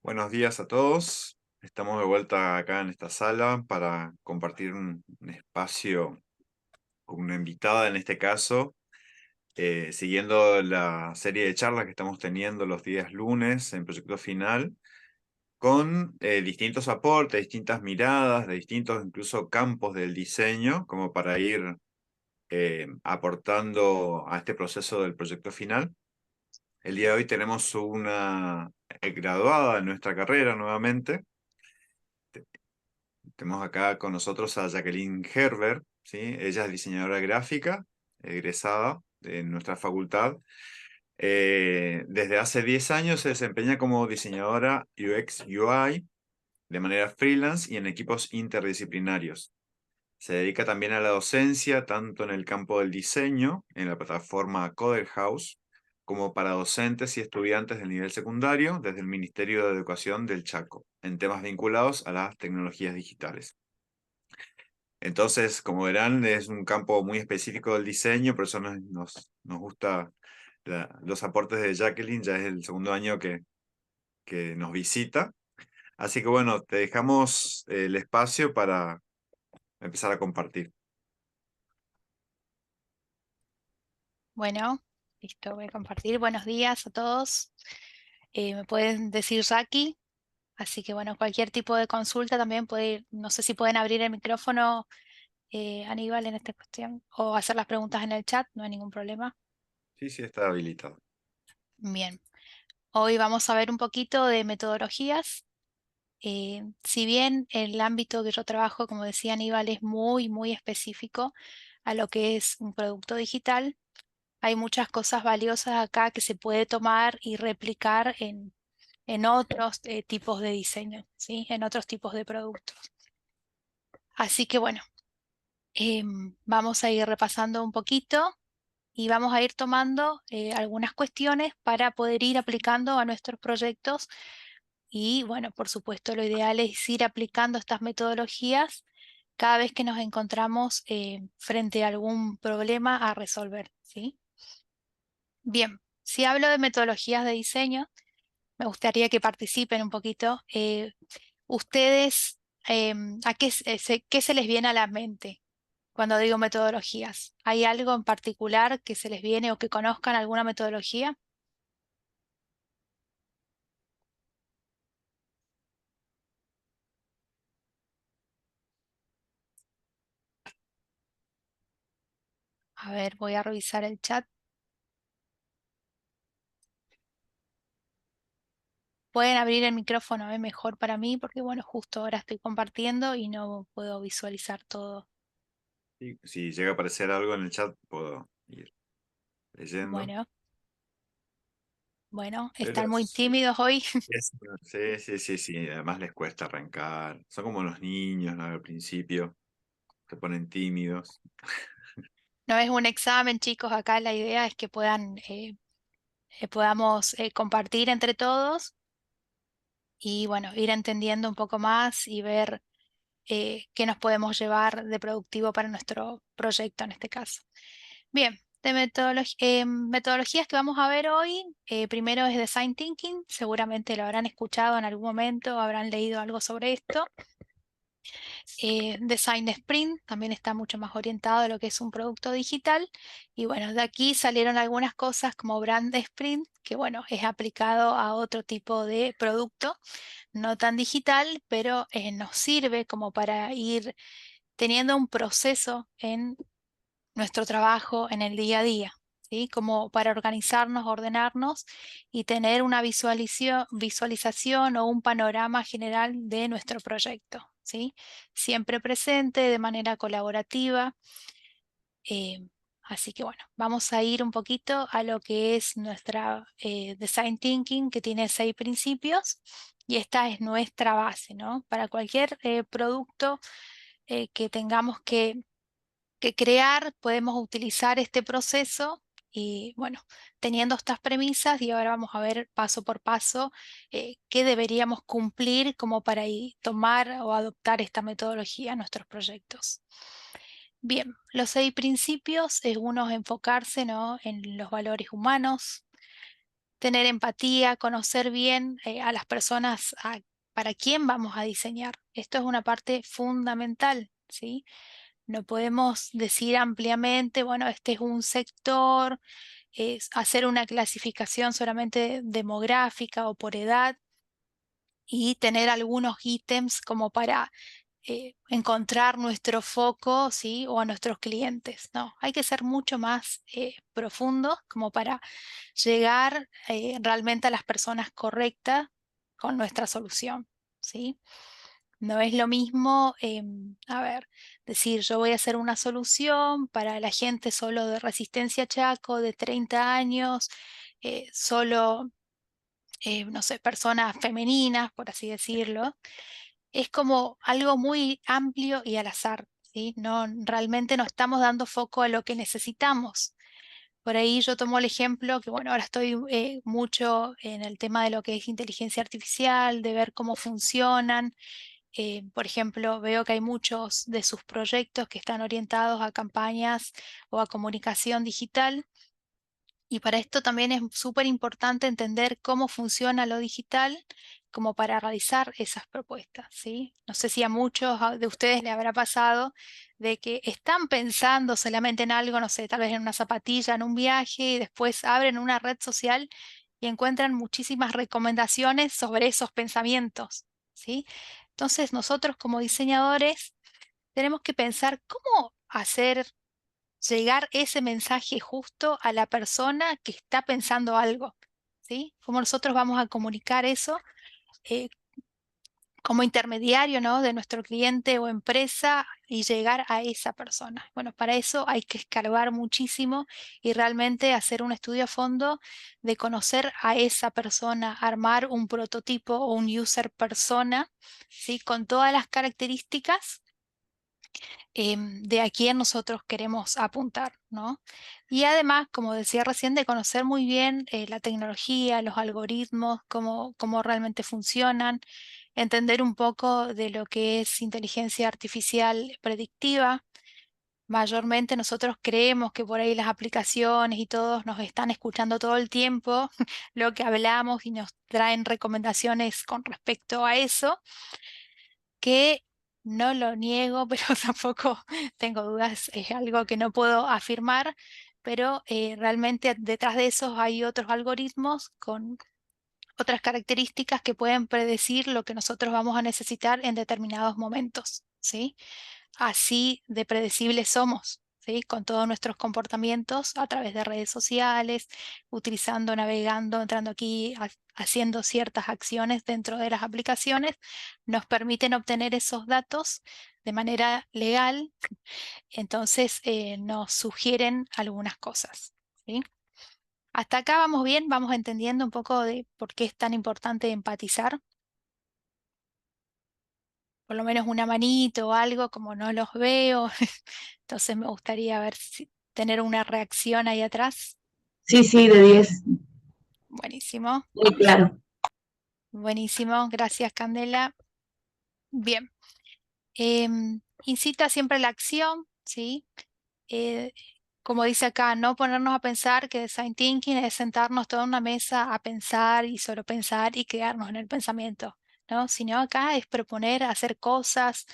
Buenos días a todos. Estamos de vuelta acá en esta sala para compartir un espacio con una invitada en este caso, siguiendo la serie de charlas que estamos teniendo los días lunes en Proyecto Final, con distintos aportes, distintas miradas, de distintos incluso campos del diseño, como para ir aportando a este proceso del Proyecto Final. El día de hoy tenemos una graduada en nuestra carrera nuevamente. Tenemos acá con nosotros a Jacqueline Herbert, ¿sí? Ella es diseñadora gráfica, egresada de nuestra facultad. Desde hace 10 años se desempeña como diseñadora UX UI de manera freelance y en equipos interdisciplinarios. Se dedica también a la docencia, tanto en el campo del diseño, en la plataforma Coder House, como para docentes y estudiantes del nivel secundario desde el Ministerio de Educación del Chaco, en temas vinculados a las tecnologías digitales. Entonces, como verán, es un campo muy específico del diseño, por eso nos gusta los aportes de Jacqueline, ya es el segundo año que nos visita. Así que bueno, te dejamos el espacio para empezar a compartir. Bueno, listo, voy a compartir. Buenos días a todos. Me pueden decir Jackie, así que bueno, cualquier tipo de consulta también puede ir. No sé si pueden abrir el micrófono, Aníbal, en esta cuestión, o hacer las preguntas en el chat, no hay ningún problema. Sí, sí, está habilitado. Bien, hoy vamos a ver un poquito de metodologías. Si bien el ámbito que yo trabajo, como decía Aníbal, es muy específico a lo que es un producto digital, hay muchas cosas valiosas acá que se puede tomar y replicar en otros tipos de diseño, ¿sí? En otros tipos de productos. Así que bueno, vamos a ir repasando un poquito y vamos a ir tomando algunas cuestiones para poder ir aplicando a nuestros proyectos. Y bueno, por supuesto, lo ideal es ir aplicando estas metodologías cada vez que nos encontramos frente a algún problema a resolver, ¿sí? Bien, si hablo de metodologías de diseño, me gustaría que participen un poquito. Ustedes, ¿a qué se les viene a la mente cuando digo metodologías? ¿Hay algo en particular que se les viene o que conozcan alguna metodología? A ver, voy a revisar el chat. Pueden abrir el micrófono, mejor para mí, porque bueno, justo ahora estoy compartiendo y no puedo visualizar todo. Y si llega a aparecer algo en el chat, puedo ir leyendo. Bueno, bueno, Pero están muy tímidos hoy. sí, sí, sí, sí. Además les cuesta arrancar. Son como los niños, ¿no? Al principio se ponen tímidos. No es un examen, chicos, acá la idea es que podamos compartir entre todos y bueno, ir entendiendo un poco más y ver qué nos podemos llevar de productivo para nuestro proyecto en este caso. Bien, de metodologías que vamos a ver hoy, primero es Design Thinking, seguramente lo habrán escuchado en algún momento, habrán leído algo sobre esto. Design Sprint también está mucho más orientado a lo que es un producto digital. Y bueno, de aquí salieron algunas cosas como Brand Sprint, que bueno, es aplicado a otro tipo de producto, no tan digital, pero nos sirve como para ir teniendo un proceso en nuestro trabajo en el día a día. ¿Sí? Como para organizarnos, ordenarnos y tener una visualización o un panorama general de nuestro proyecto. ¿Sí? Siempre presente de manera colaborativa. eh, Así que bueno, vamos a ir un poquito a lo que es nuestra Design Thinking, que tiene 6 principios y esta es nuestra base, ¿no? Para cualquier producto que tengamos que crear, podemos utilizar este proceso y bueno, teniendo estas premisas y ahora vamos a ver paso por paso qué deberíamos cumplir como para tomar o adoptar esta metodología en nuestros proyectos. Bien, los 6 principios es uno enfocarse, ¿no?, en los valores humanos, tener empatía, conocer bien a las personas para quién vamos a diseñar. Esto es una parte fundamental, ¿sí? No podemos decir ampliamente, bueno, este es un sector, hacer una clasificación solamente demográfica o por edad y tener algunos ítems como para encontrar nuestro foco, ¿sí? O a nuestros clientes. No, hay que ser mucho más profundos como para llegar realmente a las personas correctas con nuestra solución, ¿sí? No es lo mismo, a ver, decir yo voy a hacer una solución para la gente solo de Resistencia Chaco de 30 años, solo, no sé, personas femeninas, por así decirlo. Es como algo muy amplio y al azar, ¿sí? No, realmente no estamos dando foco a lo que necesitamos. Por ahí yo tomo el ejemplo que, bueno, ahora estoy mucho en el tema de lo que es inteligencia artificial, de ver cómo funcionan. Por ejemplo, veo que hay muchos de sus proyectos que están orientados a campañas o a comunicación digital. Y para esto también es súper importante entender cómo funciona lo digital como para realizar esas propuestas, ¿sí? No sé si a muchos de ustedes le habrá pasado de que están pensando solamente en algo, no sé, tal vez en una zapatilla, en un viaje, y después abren una red social y encuentran muchísimas recomendaciones sobre esos pensamientos, ¿sí? Entonces nosotros como diseñadores tenemos que pensar cómo hacer llegar ese mensaje justo a la persona que está pensando algo, ¿sí? Cómo nosotros vamos a comunicar eso eh, como intermediario, ¿no? De nuestro cliente o empresa y llegar a esa persona. Bueno, para eso hay que escarbar muchísimo y realmente hacer un estudio a fondo de conocer a esa persona, armar un prototipo o un user persona, ¿sí? Con todas las características de a quién nosotros queremos apuntar, ¿no? Y además, como decía recién, de conocer muy bien la tecnología, los algoritmos, cómo realmente funcionan, entender un poco de lo que es inteligencia artificial predictiva. Mayormente nosotros creemos que por ahí las aplicaciones y todos nos están escuchando todo el tiempo lo que hablamos y nos traen recomendaciones con respecto a eso, que no lo niego, pero tampoco tengo dudas, es algo que no puedo afirmar, pero realmente detrás de esos hay otros algoritmos con otras características que pueden predecir lo que nosotros vamos a necesitar en determinados momentos, ¿sí? Así de predecibles somos, ¿sí? Con todos nuestros comportamientos a través de redes sociales, utilizando, navegando, entrando aquí, haciendo ciertas acciones dentro de las aplicaciones, nos permiten obtener esos datos de manera legal, entonces nos sugieren algunas cosas, ¿sí? Hasta acá vamos bien, vamos entendiendo un poco de por qué es tan importante empatizar, por lo menos una manito o algo, como no los veo. Entonces me gustaría ver si tener una reacción ahí atrás. Sí, sí, de 10, Buenísimo, muy claro. buenísimo. Gracias, Candela. Bien. Incita siempre la acción, ¿sí? Eh, como dice acá, no ponernos a pensar que design thinking es sentarnos toda una mesa a pensar y solo pensar y quedarnos en el pensamiento, ¿no? Sino acá es proponer, hacer cosas.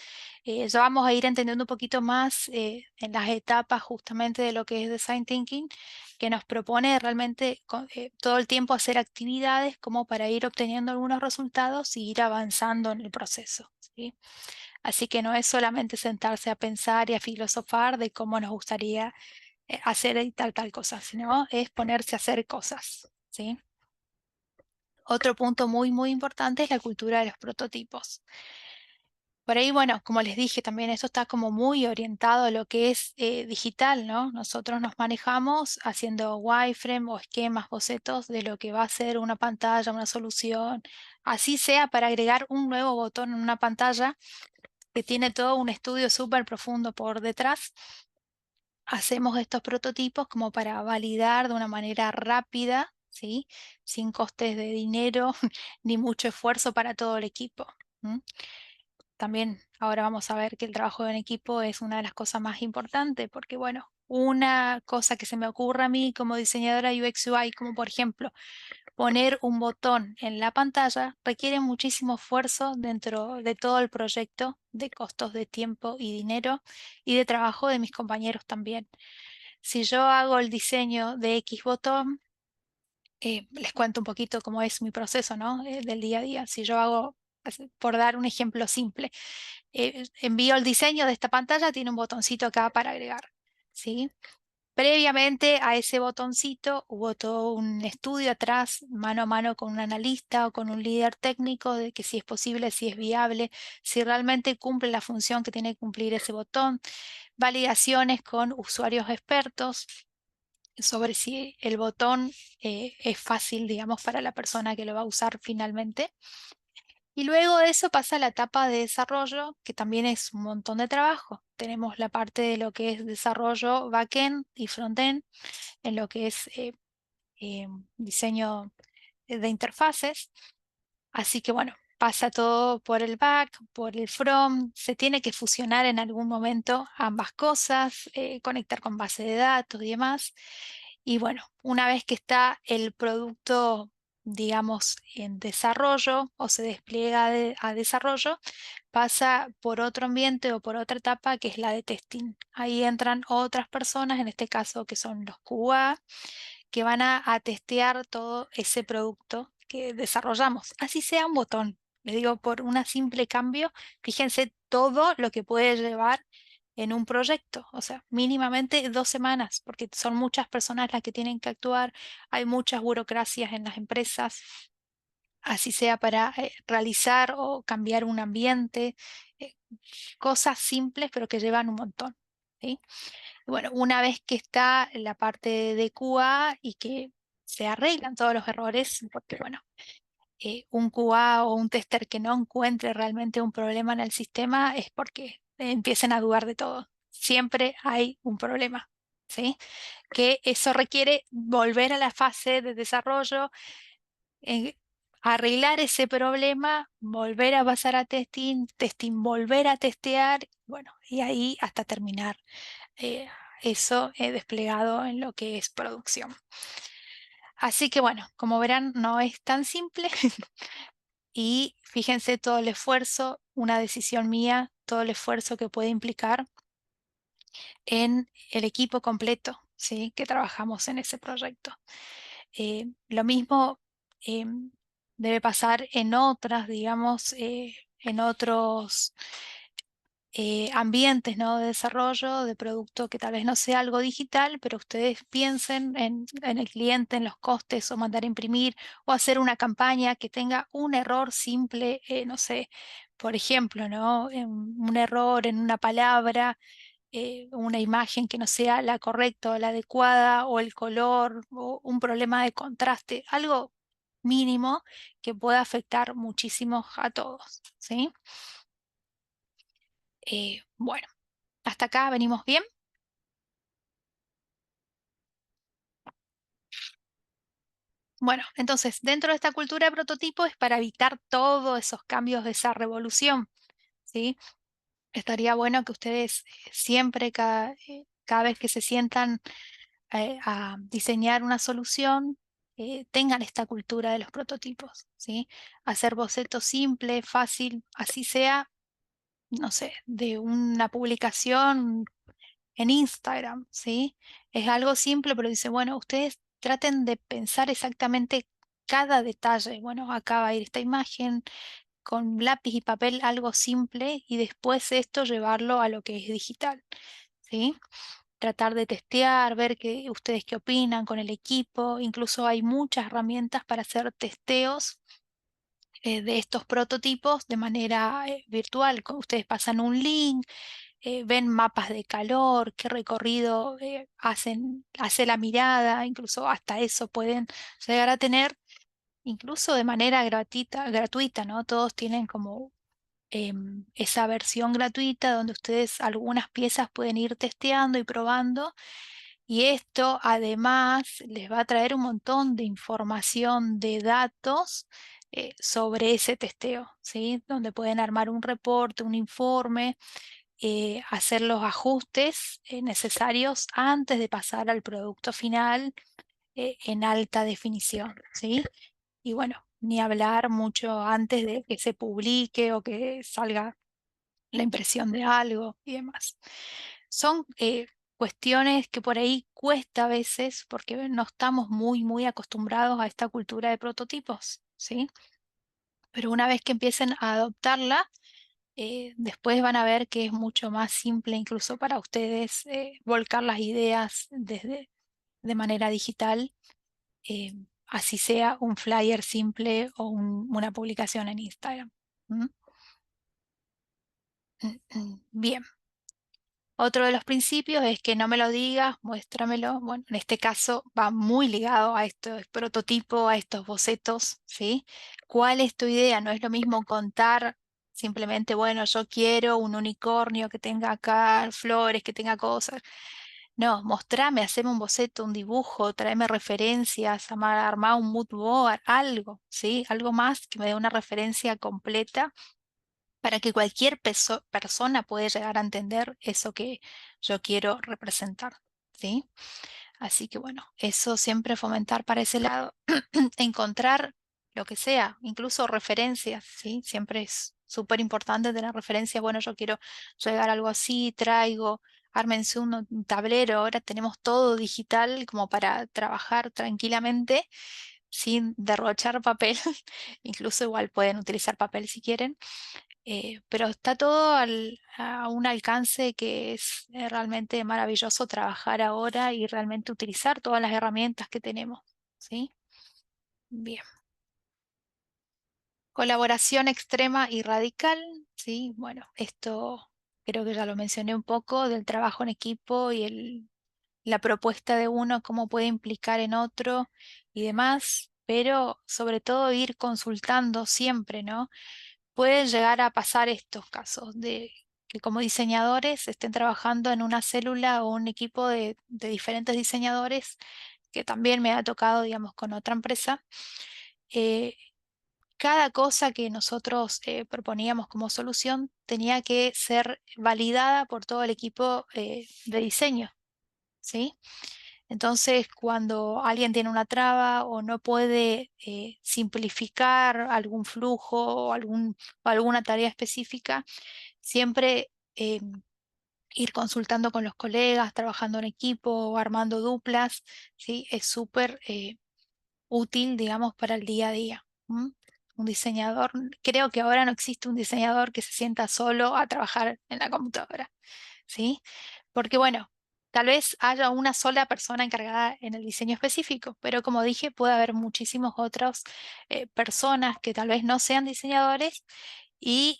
Ya vamos a ir entendiendo un poquito más en las etapas justamente de lo que es design thinking, que nos propone realmente todo el tiempo hacer actividades como para ir obteniendo algunos resultados y ir avanzando en el proceso, ¿sí? Así que no es solamente sentarse a pensar y a filosofar de cómo nos gustaría hacer y tal cosa, sino es ponerse a hacer cosas, ¿sí? Otro punto muy, muy importante es la cultura de los prototipos. Por ahí, bueno, como les dije también, esto está como muy orientado a lo que es digital, ¿no? Nosotros nos manejamos haciendo wireframe o esquemas, bocetos de lo que va a ser una pantalla, una solución, así sea para agregar un nuevo botón en una pantalla que tiene todo un estudio súper profundo por detrás. Hacemos estos prototipos como para validar de una manera rápida, ¿sí? Sin costes de dinero ni mucho esfuerzo para todo el equipo. También ahora vamos a ver que el trabajo en equipo es una de las cosas más importantes porque, bueno, una cosa que se me ocurre a mí como diseñadora UX UI, como por ejemplo, poner un botón en la pantalla requiere muchísimo esfuerzo dentro de todo el proyecto, de costos de tiempo y dinero y de trabajo de mis compañeros también. Si yo hago el diseño de X botón, les cuento un poquito cómo es mi proceso, ¿no? Del día a día. Si yo hago, por dar un ejemplo simple, envío el diseño de esta pantalla, tiene un botoncito acá para agregar, ¿sí? Previamente a ese botoncito hubo todo un estudio atrás, mano a mano con un analista o con un líder técnico de que si es posible, si es viable, si realmente cumple la función que tiene que cumplir ese botón, validaciones con usuarios expertos sobre si el botón es fácil, digamos, para la persona que lo va a usar finalmente. Y luego de eso pasa la etapa de desarrollo, que también es un montón de trabajo. Tenemos la parte de lo que es desarrollo backend y frontend, en lo que es diseño de interfaces. Así que bueno, pasa todo por el back, por el front, se tiene que fusionar en algún momento ambas cosas, conectar con base de datos y demás. Y bueno, una vez que está el producto, digamos, en desarrollo o se despliega a desarrollo, pasa por otro ambiente o por otra etapa que es la de testing. Ahí entran otras personas, en este caso que son los QA, que van a testear todo ese producto que desarrollamos. Así sea un botón. Les digo, por un simple cambio, fíjense todo lo que puede llevar en un proyecto, o sea, mínimamente 2 semanas, porque son muchas personas las que tienen que actuar, hay muchas burocracias en las empresas, así sea para realizar o cambiar un ambiente, eh, cosas simples pero que llevan un montón. ¿Sí? Bueno, una vez que está la parte de QA y que se arreglan todos los errores, porque bueno, un QA o un tester que no encuentre realmente un problema en el sistema es porque empiecen a dudar de todo. Siempre hay un problema, ¿sí? Que eso requiere volver a la fase de desarrollo, eh, arreglar ese problema, volver a pasar a testing, testing, volver a testear, bueno, y ahí hasta terminar eh, eso desplegado en lo que es producción. Así que bueno, como verán, no es tan simple y fíjense todo el esfuerzo, una decisión mía, todo el esfuerzo que puede implicar en el equipo completo, ¿sí? Que trabajamos en ese proyecto. Lo mismo debe pasar en otras, digamos, en otros ambientes, ¿no? De desarrollo de producto que tal vez no sea algo digital, pero ustedes piensen en el cliente, en los costes o mandar a imprimir o hacer una campaña que tenga un error simple, no sé, por ejemplo, ¿no? Un error en una palabra, una imagen que no sea la correcta o la adecuada o el color o un problema de contraste, algo mínimo que pueda afectar muchísimo a todos, ¿sí? Bueno. ¿Hasta acá venimos bien? Bueno, entonces, dentro de esta cultura de prototipo es para evitar todos esos cambios de esa revolución, ¿sí? Estaría bueno que ustedes siempre, cada vez que se sientan a diseñar una solución, tengan esta cultura de los prototipos, ¿sí? Hacer bocetos simples, fácil, así sea, no sé, de una publicación en Instagram, ¿sí? Es algo simple, pero dice, bueno, ustedes traten de pensar exactamente cada detalle. Bueno, acá va a ir esta imagen con lápiz y papel, algo simple, y después esto llevarlo a lo que es digital, ¿sí? Tratar de testear, ver ustedes qué opinan con el equipo. Incluso hay muchas herramientas para hacer testeos de estos prototipos de manera virtual. Ustedes pasan un link, ven mapas de calor, qué recorrido hace la mirada, incluso hasta eso pueden llegar a tener, incluso de manera gratuita, ¿no? Todos tienen como esa versión gratuita donde ustedes algunas piezas pueden ir testeando y probando. Y esto además les va a traer un montón de información de datos sobre ese testeo, ¿sí? Donde pueden armar un reporte, un informe, hacer los ajustes necesarios antes de pasar al producto final, en alta definición, ¿sí? Y bueno, ni hablar mucho antes de que se publique o que salga la impresión de algo y demás. Son cuestiones que por ahí cuesta a veces porque no estamos muy acostumbrados a esta cultura de prototipos, ¿sí? Pero una vez que empiecen a adoptarla, después van a ver que es mucho más simple incluso para ustedes volcar las ideas de manera digital, eh, así sea un flyer simple o una publicación en Instagram. ¿Mm? Bien. Otro de los principios es que no me lo digas, muéstramelo. Bueno, en este caso va muy ligado a estos prototipos, a estos bocetos, ¿sí? ¿Cuál es tu idea? No es lo mismo contar simplemente, bueno, yo quiero un unicornio que tenga acá flores, que tenga cosas. No, mostrame, haceme un boceto, un dibujo, tráeme referencias, armar un mood board, algo, ¿sí? Algo más que me dé una referencia completa para que cualquier persona pueda llegar a entender eso que yo quiero representar, ¿sí? Así que bueno, eso siempre fomentar para ese lado, encontrar lo que sea, incluso referencias, ¿sí? Siempre es súper importante tener referencias. Bueno, yo quiero llegar a algo así, traigo, ármense un tablero, ahora tenemos todo digital como para trabajar tranquilamente sin derrochar papel, incluso igual pueden utilizar papel si quieren, pero está todo a un alcance que es realmente maravilloso trabajar ahora y realmente utilizar todas las herramientas que tenemos, ¿sí? Bien. Colaboración extrema y radical, ¿sí? Bueno, esto creo que ya lo mencioné un poco del trabajo en equipo y la propuesta de uno, cómo puede implicar en otro y demás, pero sobre todo ir consultando siempre, ¿no? Pueden llegar a pasar estos casos de que como diseñadores estén trabajando en una célula o un equipo de diferentes diseñadores, que también me ha tocado, digamos, con otra empresa. eh, Cada cosa que nosotros proponíamos como solución tenía que ser validada por todo el equipo de diseño, ¿sí? Entonces, cuando alguien tiene una traba o no puede simplificar algún flujo o alguna tarea específica, siempre ir consultando con los colegas, trabajando en equipo o armando duplas, ¿sí? Es súper útil, digamos, para el día a día. ¿M? Un diseñador, creo que ahora no existe un diseñador que se sienta solo a trabajar en la computadora, ¿sí? Porque bueno, tal vez haya una sola persona encargada en el diseño específico, pero como dije, puede haber muchísimas otras personas que tal vez no sean diseñadores y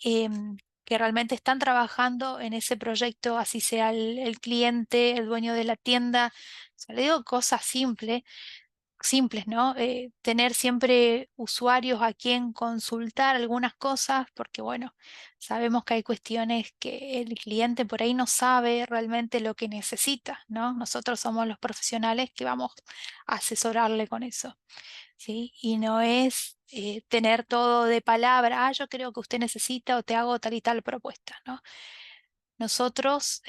que realmente están trabajando en ese proyecto, así sea el cliente, el dueño de la tienda. O sea, le digo cosas simples, ¿no? Tener siempre usuarios a quien consultar algunas cosas, porque bueno, sabemos que hay cuestiones que el cliente por ahí no sabe realmente lo que necesita, ¿no? Nosotros somos los profesionales que vamos a asesorarle con eso, ¿sí? Y no es tener todo de palabra, yo creo que usted necesita o te hago tal y tal propuesta, ¿no? Nosotros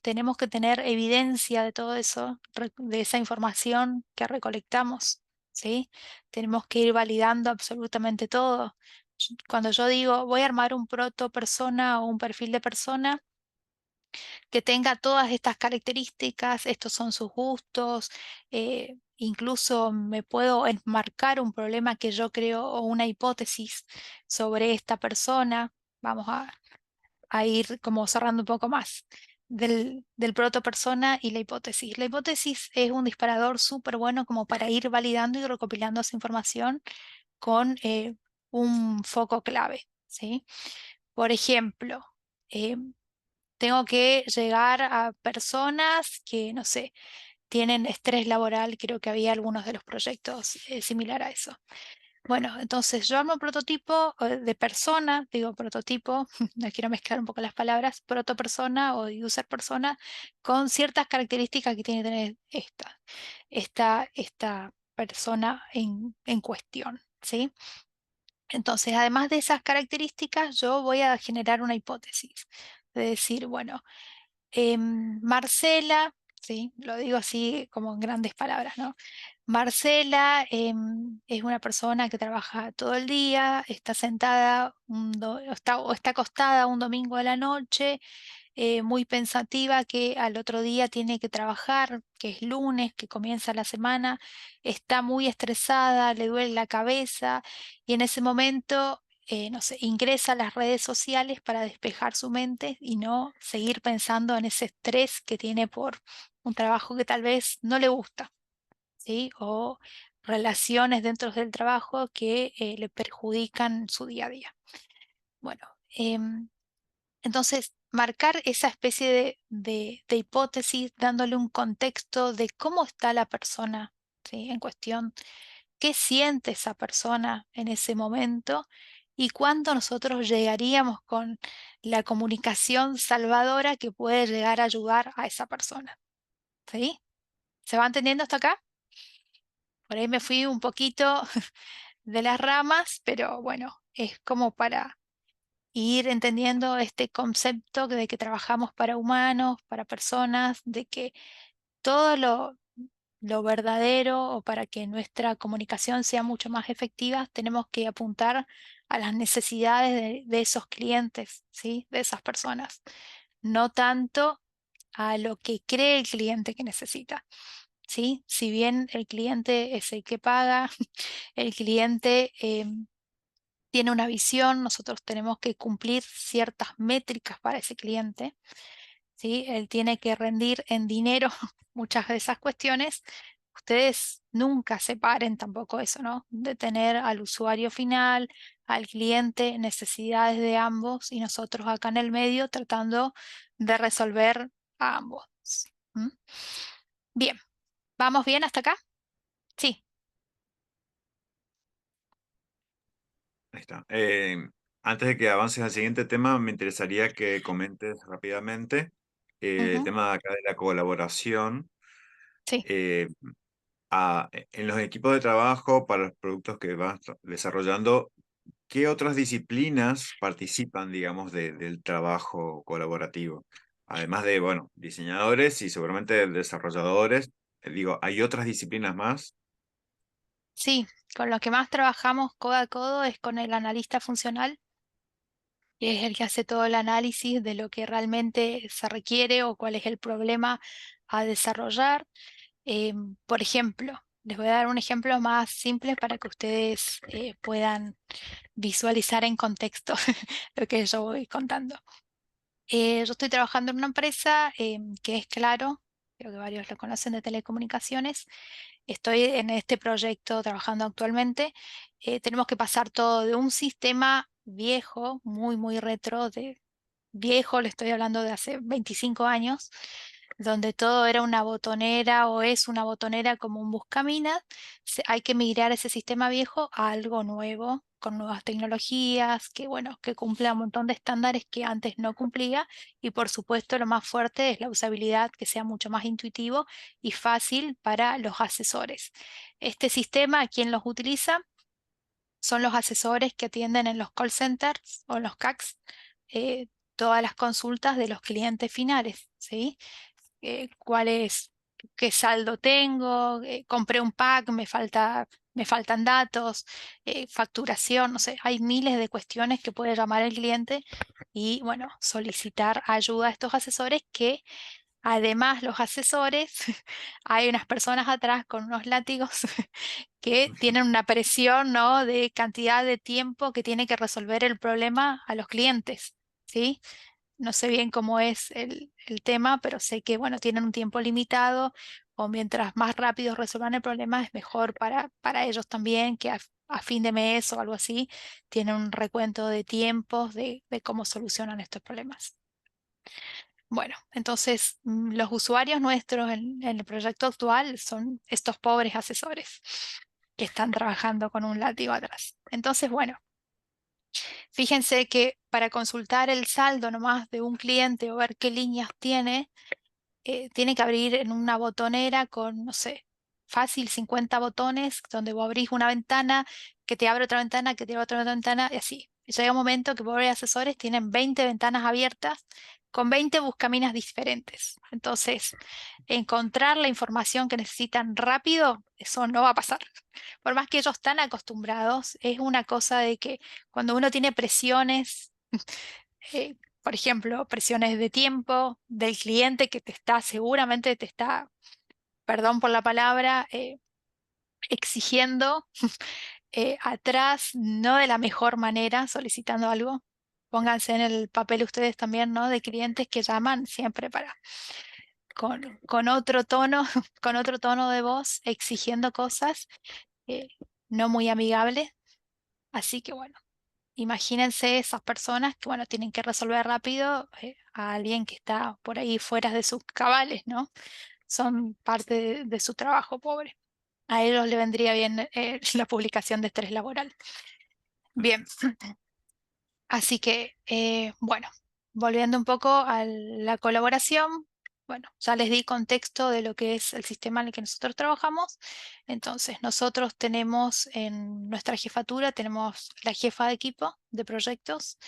tenemos que tener evidencia de todo eso, de esa información que recolectamos, ¿sí? Tenemos que ir validando absolutamente todo. Cuando yo digo voy a armar un proto persona o un perfil de persona que tenga todas estas características, estos son sus gustos, incluso me puedo enmarcar un problema que yo creo o una hipótesis sobre esta persona. Vamos a ir como cerrando un poco más del proto persona y la hipótesis. La hipótesis es un disparador súper bueno como para ir validando y recopilando esa información con un foco clave, ¿sí? Por ejemplo, eh, tengo que llegar a personas que, no sé, tienen estrés laboral, creo que había algunos de los proyectos similar a eso. Bueno, entonces yo armo un prototipo de persona, digo prototipo, no quiero mezclar un poco las palabras, protopersona o user persona, con ciertas características que tiene que tener esta persona en cuestión, ¿sí? Entonces, además de esas características, yo voy a generar una hipótesis, de decir, bueno, Marcela, ¿sí? Lo digo así como en grandes palabras, ¿no? Marcela es una persona que trabaja todo el día, está sentada o está acostada un domingo de la noche, muy pensativa que al otro día tiene que trabajar, que es lunes, que comienza la semana, está muy estresada, le duele la cabeza y en ese momento, no sé, ingresa a las redes sociales para despejar su mente y no seguir pensando en ese estrés que tiene por un trabajo que tal vez no le gusta. ¿Sí? O relaciones dentro del trabajo que le perjudican su día a día. Bueno, entonces marcar esa especie de hipótesis dándole un contexto de cómo está la persona, ¿sí? En cuestión, qué siente esa persona en ese momento y cuándo nosotros llegaríamos con la comunicación salvadora que puede llegar a ayudar a esa persona. ¿Sí? ¿Se va entendiendo hasta acá? Por ahí me fui un poquito de las ramas, pero bueno, es como para ir entendiendo este concepto de que trabajamos para humanos, para personas, de que todo lo verdadero o para que nuestra comunicación sea mucho más efectiva, tenemos que apuntar a las necesidades de esos clientes, ¿sí? De esas personas, no tanto a lo que cree el cliente que necesita. ¿Sí? Si bien el cliente es el que paga, el cliente tiene una visión, nosotros tenemos que cumplir ciertas métricas para ese cliente, ¿sí? Él tiene que rendir en dinero muchas de esas cuestiones. Ustedes nunca separen tampoco eso, ¿no? De tener al usuario final, al cliente, necesidades de ambos y nosotros acá en el medio tratando de resolver a ambos. ¿Mm? Bien, ¿vamos bien hasta acá? Sí. Ahí está. Antes de que avances al siguiente tema, me interesaría que comentes rápidamente el Ujú. tema acá de la colaboración. Sí. eh, en los equipos de trabajo para los productos que vas desarrollando, ¿qué otras disciplinas participan, digamos, del trabajo colaborativo? Además de, bueno, diseñadores y seguramente desarrolladores, digo, ¿hay otras disciplinas más? Sí, con lo que más trabajamos codo a codo es con el analista funcional, que es el que hace todo el análisis de lo que realmente se requiere o cuál es el problema a desarrollar. Por ejemplo, les voy a dar un ejemplo más simple para que ustedes puedan visualizar en contexto lo que yo voy contando. Yo estoy trabajando en una empresa que es Claro, creo que varios lo conocen de telecomunicaciones. Estoy en este proyecto trabajando actualmente. Tenemos que pasar todo de un sistema viejo, muy, muy retro, de viejo, le estoy hablando de hace 25 años, donde todo era una botonera o es una botonera como un buscaminas. Hay que migrar ese sistema viejo a algo nuevo, con nuevas tecnologías, que bueno, que cumpla un montón de estándares que antes no cumplía. Y por supuesto, lo más fuerte es la usabilidad, que sea mucho más intuitivo y fácil para los asesores. Este sistema, ¿quién los utiliza? Son los asesores que atienden en los call centers o en los CACs eh, todas las consultas de los clientes finales, ¿sí? ¿Cuál es, qué saldo tengo? Compré un pack, me faltan datos, facturación, no sé, hay miles de cuestiones que puede llamar el cliente y, bueno, solicitar ayuda a estos asesores que además, los asesores, hay unas personas atrás con unos látigos que tienen una presión, ¿no? De cantidad de tiempo que tiene que resolver el problema a los clientes, ¿sí? No sé bien cómo es el tema, pero sé que, bueno, tienen un tiempo limitado o mientras más rápido resuelvan el problema es mejor para ellos también, que a fin de mes o algo así tienen un recuento de tiempos de cómo solucionan estos problemas. Bueno, entonces los usuarios nuestros en el proyecto actual son estos pobres asesores que están trabajando con un látigo atrás. Entonces, bueno, fíjense que para consultar el saldo nomás de un cliente o ver qué líneas tiene, tiene que abrir en una botonera con, no sé, fácil 50 botones, donde vos abrís una ventana, que te abre otra ventana, que te abre otra ventana, y así. Y llega un momento que pobres asesores tienen 20 ventanas abiertas con 20 buscaminas diferentes. Entonces, encontrar la información que necesitan rápido, eso no va a pasar. Por más que ellos están acostumbrados, es una cosa de que cuando uno tiene presiones, por ejemplo, presiones de tiempo del cliente que seguramente te está, perdón por la palabra, exigiendo atrás, no de la mejor manera, solicitando algo. Pónganse en el papel ustedes también, ¿no? De clientes que llaman siempre con otro tono, con otro tono de voz, exigiendo cosas eh, no muy amigables. Así que bueno, imagínense esas personas que, bueno, tienen que resolver rápido a alguien que está por ahí fuera de sus cabales, ¿no? Son parte de su trabajo, pobre. A ellos le vendría bien la publicación de estrés laboral. Bien, así que, bueno, volviendo un poco a la colaboración, bueno, ya les di contexto de lo que es el sistema en el que nosotros trabajamos. Entonces, nosotros tenemos en nuestra jefatura, tenemos la jefa de equipo de proyectos.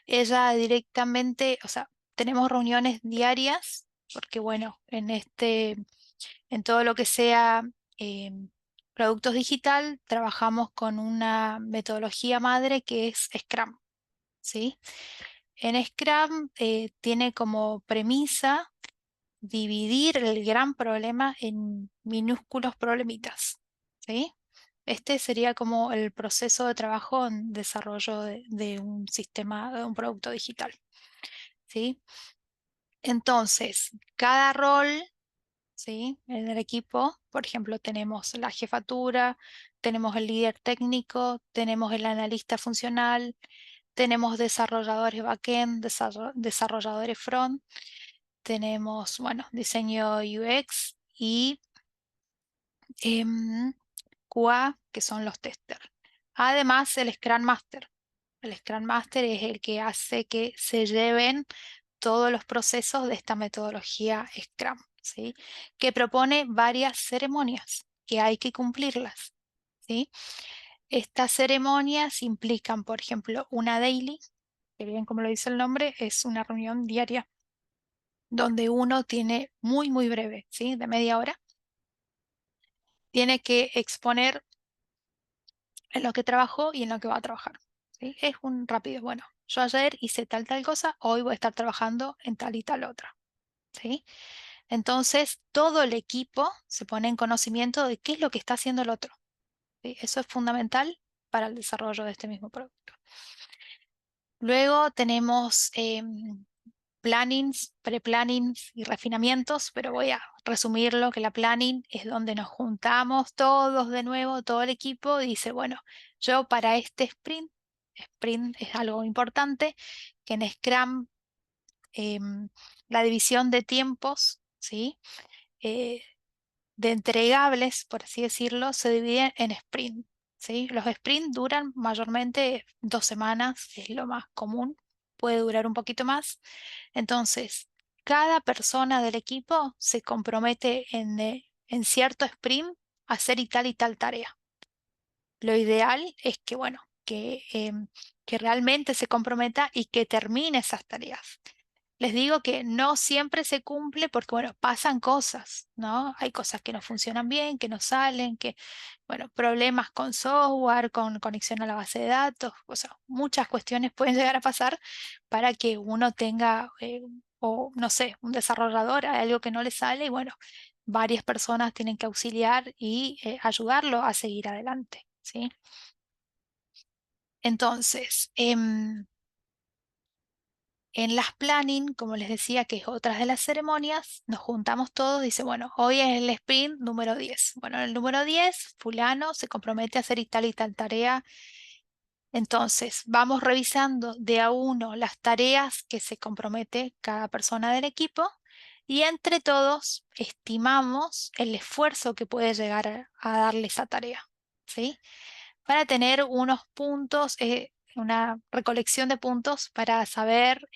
Ella directamente, o sea, tenemos reuniones diarias, porque bueno, en todo lo que sea productos digital, trabajamos con una metodología madre que es Scrum, ¿sí? En Scrum tiene como premisa dividir el gran problema en minúsculos problemitas, ¿sí? Este sería como el proceso de trabajo en desarrollo de un sistema, de un producto digital, ¿sí? Entonces, cada rol, ¿sí? En el equipo, por ejemplo, tenemos la jefatura, tenemos el líder técnico, tenemos el analista funcional, tenemos desarrolladores backend, desarrolladores front, tenemos, bueno, diseño UX y QA, que son los testers. Además, el Scrum Master. El Scrum Master es el que hace que se lleven todos los procesos de esta metodología Scrum, ¿sí? Que propone varias ceremonias que hay que cumplirlas, ¿sí? Estas ceremonias implican, por ejemplo, una daily, que bien como lo dice el nombre, es una reunión diaria donde uno tiene muy breve, ¿sí? De media hora, tiene que exponer en lo que trabajó y en lo que va a trabajar, ¿sí? Es un rápido, bueno, yo ayer hice tal cosa, hoy voy a estar trabajando en tal y tal otra, ¿sí? Entonces, todo el equipo se pone en conocimiento de qué es lo que está haciendo el otro, ¿sí? Eso es fundamental para el desarrollo de este mismo producto. Luego tenemos plannings, pre-plannings y refinamientos, pero voy a resumirlo, que la planning es donde nos juntamos todos de nuevo, todo el equipo, y dice, bueno, yo para este sprint es algo importante, que en Scrum la división de tiempos, ¿sí? Eh, de entregables, por así decirlo, se dividen en sprint, ¿sí? Los sprints duran mayormente 2 semanas, es lo más común, puede durar un poquito más. Entonces, cada persona del equipo se compromete en cierto sprint a hacer y tal tarea. Lo ideal es que, bueno, que realmente se comprometa y que termine esas tareas. Les digo que no siempre se cumple porque, bueno, pasan cosas, ¿no? Hay cosas que no funcionan bien, que no salen, bueno, problemas con software, con conexión a la base de datos, o sea, muchas cuestiones pueden llegar a pasar para que uno tenga, o no sé, un desarrollador, hay algo que no le sale y, bueno, varias personas tienen que auxiliar y ayudarlo a seguir adelante, ¿sí? Entonces, en las planning, como les decía, que es otra de las ceremonias, nos juntamos todos, dice, bueno, hoy es el sprint número 10. Bueno, en el número 10, fulano se compromete a hacer y tal tarea. Entonces, vamos revisando de a uno las tareas que se compromete cada persona del equipo y entre todos estimamos el esfuerzo que puede llegar a darle esa tarea, ¿sí? Para tener unos puntos, una recolección de puntos para saber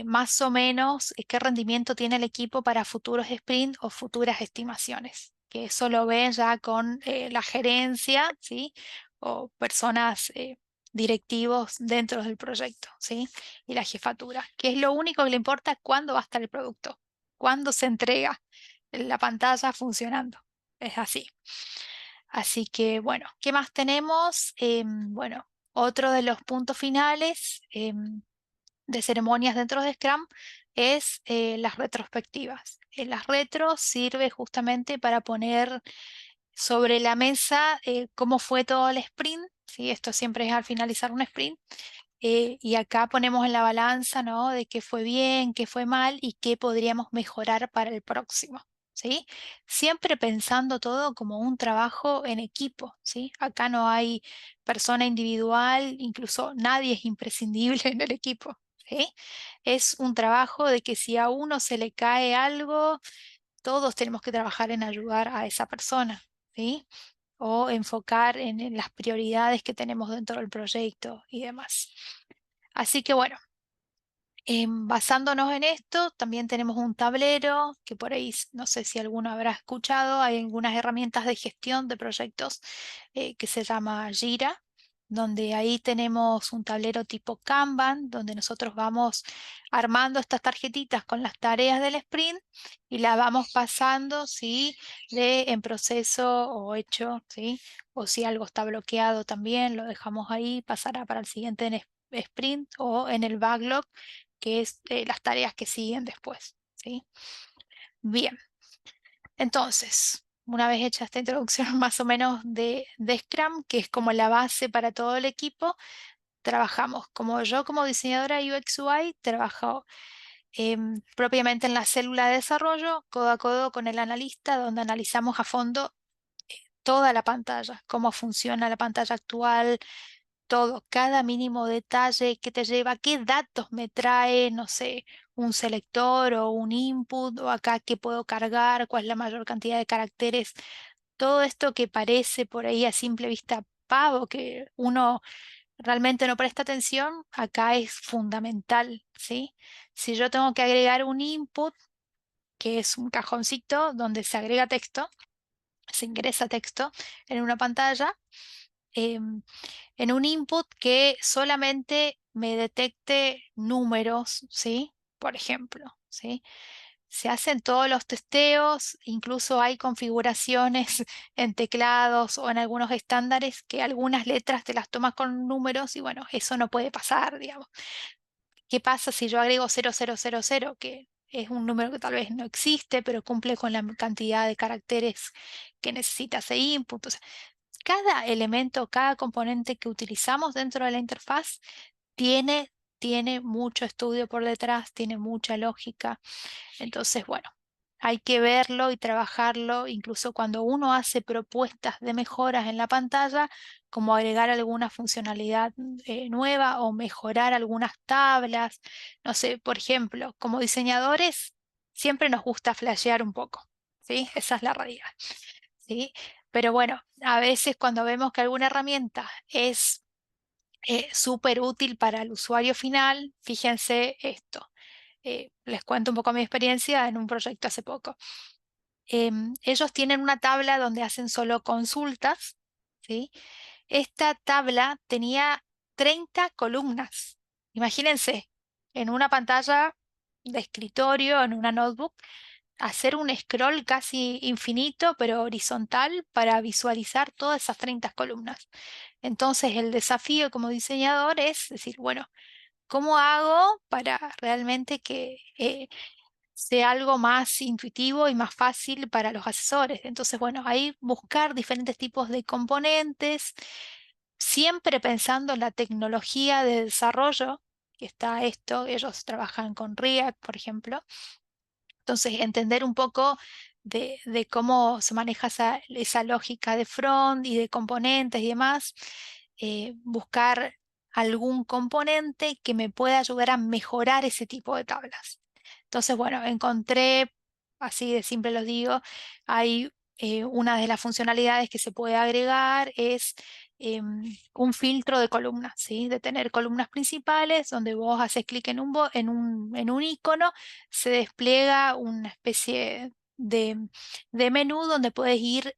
más o menos qué rendimiento tiene el equipo para futuros sprint o futuras estimaciones, que eso lo ven ya con la gerencia, ¿sí? O personas directivos dentro del proyecto, ¿sí? Y la jefatura, que es lo único que le importa cuándo va a estar el producto, cuándo se entrega la pantalla funcionando. Es así. Así que, bueno, ¿qué más tenemos? Bueno, otro de los puntos finales de ceremonias dentro de Scrum es las retrospectivas. Las retros sirve justamente para poner sobre la mesa cómo fue todo el sprint, ¿sí? Esto siempre es al finalizar un sprint. Y acá ponemos en la balanza, ¿no? De qué fue bien, qué fue mal y qué podríamos mejorar para el próximo, ¿sí? Siempre pensando todo como un trabajo en equipo, ¿sí? Acá no hay persona individual, incluso nadie es imprescindible en el equipo, ¿sí? Es un trabajo de que si a uno se le cae algo, todos tenemos que trabajar en ayudar a esa persona, ¿sí? O enfocar en las prioridades que tenemos dentro del proyecto y demás. Así que bueno, basándonos en esto, también tenemos un tablero que por ahí no sé si alguno habrá escuchado. Hay algunas herramientas de gestión de proyectos que se llama Jira, donde ahí tenemos un tablero tipo Kanban, donde nosotros vamos armando estas tarjetitas con las tareas del sprint y las vamos pasando, ¿sí? De en proceso o hecho, ¿sí? O si algo está bloqueado también, lo dejamos ahí, pasará para el siguiente sprint o en el backlog, que es las tareas que siguen después, ¿sí? Bien, entonces, una vez hecha esta introducción más o menos de Scrum, que es como la base para todo el equipo, trabajamos como yo como diseñadora UX UI, trabajo propiamente en la célula de desarrollo, codo a codo con el analista, donde analizamos a fondo toda la pantalla, cómo funciona la pantalla actual, todo, cada mínimo detalle que te lleva, qué datos me trae, no sé, un selector o un input, o acá qué puedo cargar, cuál es la mayor cantidad de caracteres, todo esto que parece por ahí a simple vista pavo, que uno realmente no presta atención, acá es fundamental, ¿sí? Si yo tengo que agregar un input, que es un cajoncito donde se agrega texto, se ingresa texto en una pantalla, em, en un input que solamente me detecte números, ¿sí? Por ejemplo, ¿sí? Se hacen todos los testeos, incluso hay configuraciones en teclados o en algunos estándares que algunas letras te las tomas con números y bueno, eso no puede pasar, digamos. ¿Qué pasa si yo agrego 0000, que es un número que tal vez no existe, pero cumple con la cantidad de caracteres que necesita ese input? O sea, cada elemento, cada componente que utilizamos dentro de la interfaz tiene, tiene mucho estudio por detrás, tiene mucha lógica. Entonces, bueno, hay que verlo y trabajarlo, incluso cuando uno hace propuestas de mejoras en la pantalla, como agregar alguna funcionalidad nueva o mejorar algunas tablas. No sé, por ejemplo, como diseñadores, siempre nos gusta flashear un poco, ¿sí? Esa es la realidad, ¿sí? Pero bueno, a veces cuando vemos que alguna herramienta es súper útil para el usuario final, fíjense esto. Les cuento un poco mi experiencia en un proyecto hace poco. Ellos tienen una tabla donde hacen solo consultas, ¿sí? Esta tabla tenía 30 columnas. Imagínense, en una pantalla de escritorio, en una notebook, hacer un scroll casi infinito, pero horizontal, para visualizar todas esas 30 columnas. Entonces, el desafío como diseñador es decir, bueno, ¿cómo hago para realmente que sea algo más intuitivo y más fácil para los asesores? Entonces, bueno, ahí buscar diferentes tipos de componentes, siempre pensando en la tecnología de desarrollo, que está esto, ellos trabajan con React, por ejemplo. Entonces, entender un poco de cómo se maneja esa lógica de front y de componentes y demás, buscar algún componente que me pueda ayudar a mejorar ese tipo de tablas. Entonces, bueno, encontré, así de simple los digo, hay una de las funcionalidades que se puede agregar es un filtro de columnas, ¿sí? De tener columnas principales donde vos haces clic en un icono, se despliega una especie de menú donde puedes ir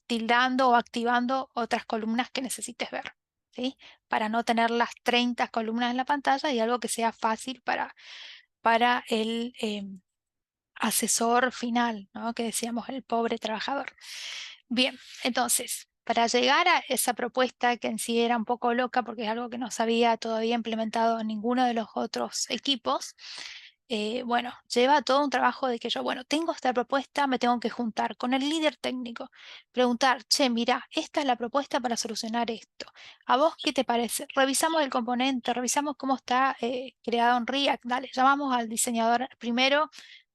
tildando o activando otras columnas que necesites ver. ¿sí? Para no tener las 30 columnas en la pantalla y algo que sea fácil para el asesor final, ¿no? Que decíamos, el pobre trabajador. Bien, entonces, para llegar a esa propuesta que en sí era un poco loca, porque es algo que no se había todavía implementado en ninguno de los otros equipos, bueno, lleva todo un trabajo de que yo, bueno, tengo esta propuesta, me tengo que juntar con el líder técnico, preguntar, che, mira, esta es la propuesta para solucionar esto. ¿A vos qué te parece? Revisamos el componente, revisamos cómo está creado en React, dale, llamamos al diseñador primero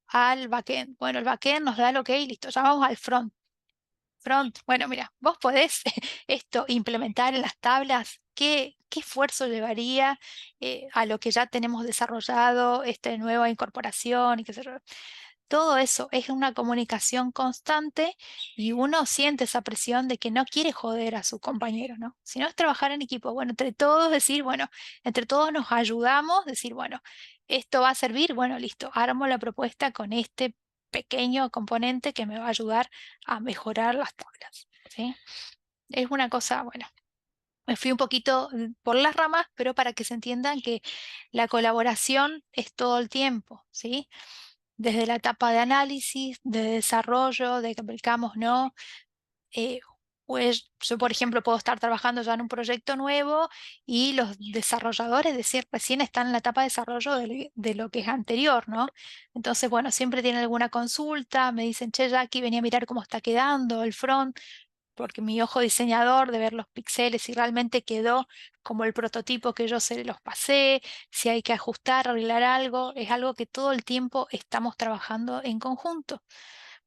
al backend. Bueno, el backend nos da el ok, listo, llamamos al front. Front, bueno, mira, vos podés esto implementar en las tablas. ¿Qué esfuerzo llevaría a lo que ya tenemos desarrollado, esta nueva incorporación y qué sé yo? Todo eso es una comunicación constante y uno siente esa presión de que no quiere joder a su compañero, ¿no? Sino es trabajar en equipo. Bueno, entre todos decir, bueno, entre todos nos ayudamos, decir, bueno, esto va a servir, bueno, listo, armo la propuesta con este pequeño componente que me va a ayudar a mejorar las tablas, ¿sí? Es una cosa, bueno, me fui un poquito por las ramas, pero para que se entiendan que la colaboración es todo el tiempo, ¿sí? Desde la etapa de análisis, de desarrollo, de que aplicamos, ¿no? Pues yo, por ejemplo, puedo estar trabajando ya en un proyecto nuevo y los desarrolladores, decir, recién están en la etapa de desarrollo de lo que es anterior, ¿no? Entonces, bueno, siempre tienen alguna consulta, me dicen, che, Jackie, venía a mirar cómo está quedando el front, porque mi ojo diseñador de ver los píxeles si realmente quedó como el prototipo que yo se los pasé, si hay que ajustar, arreglar algo, es algo que todo el tiempo estamos trabajando en conjunto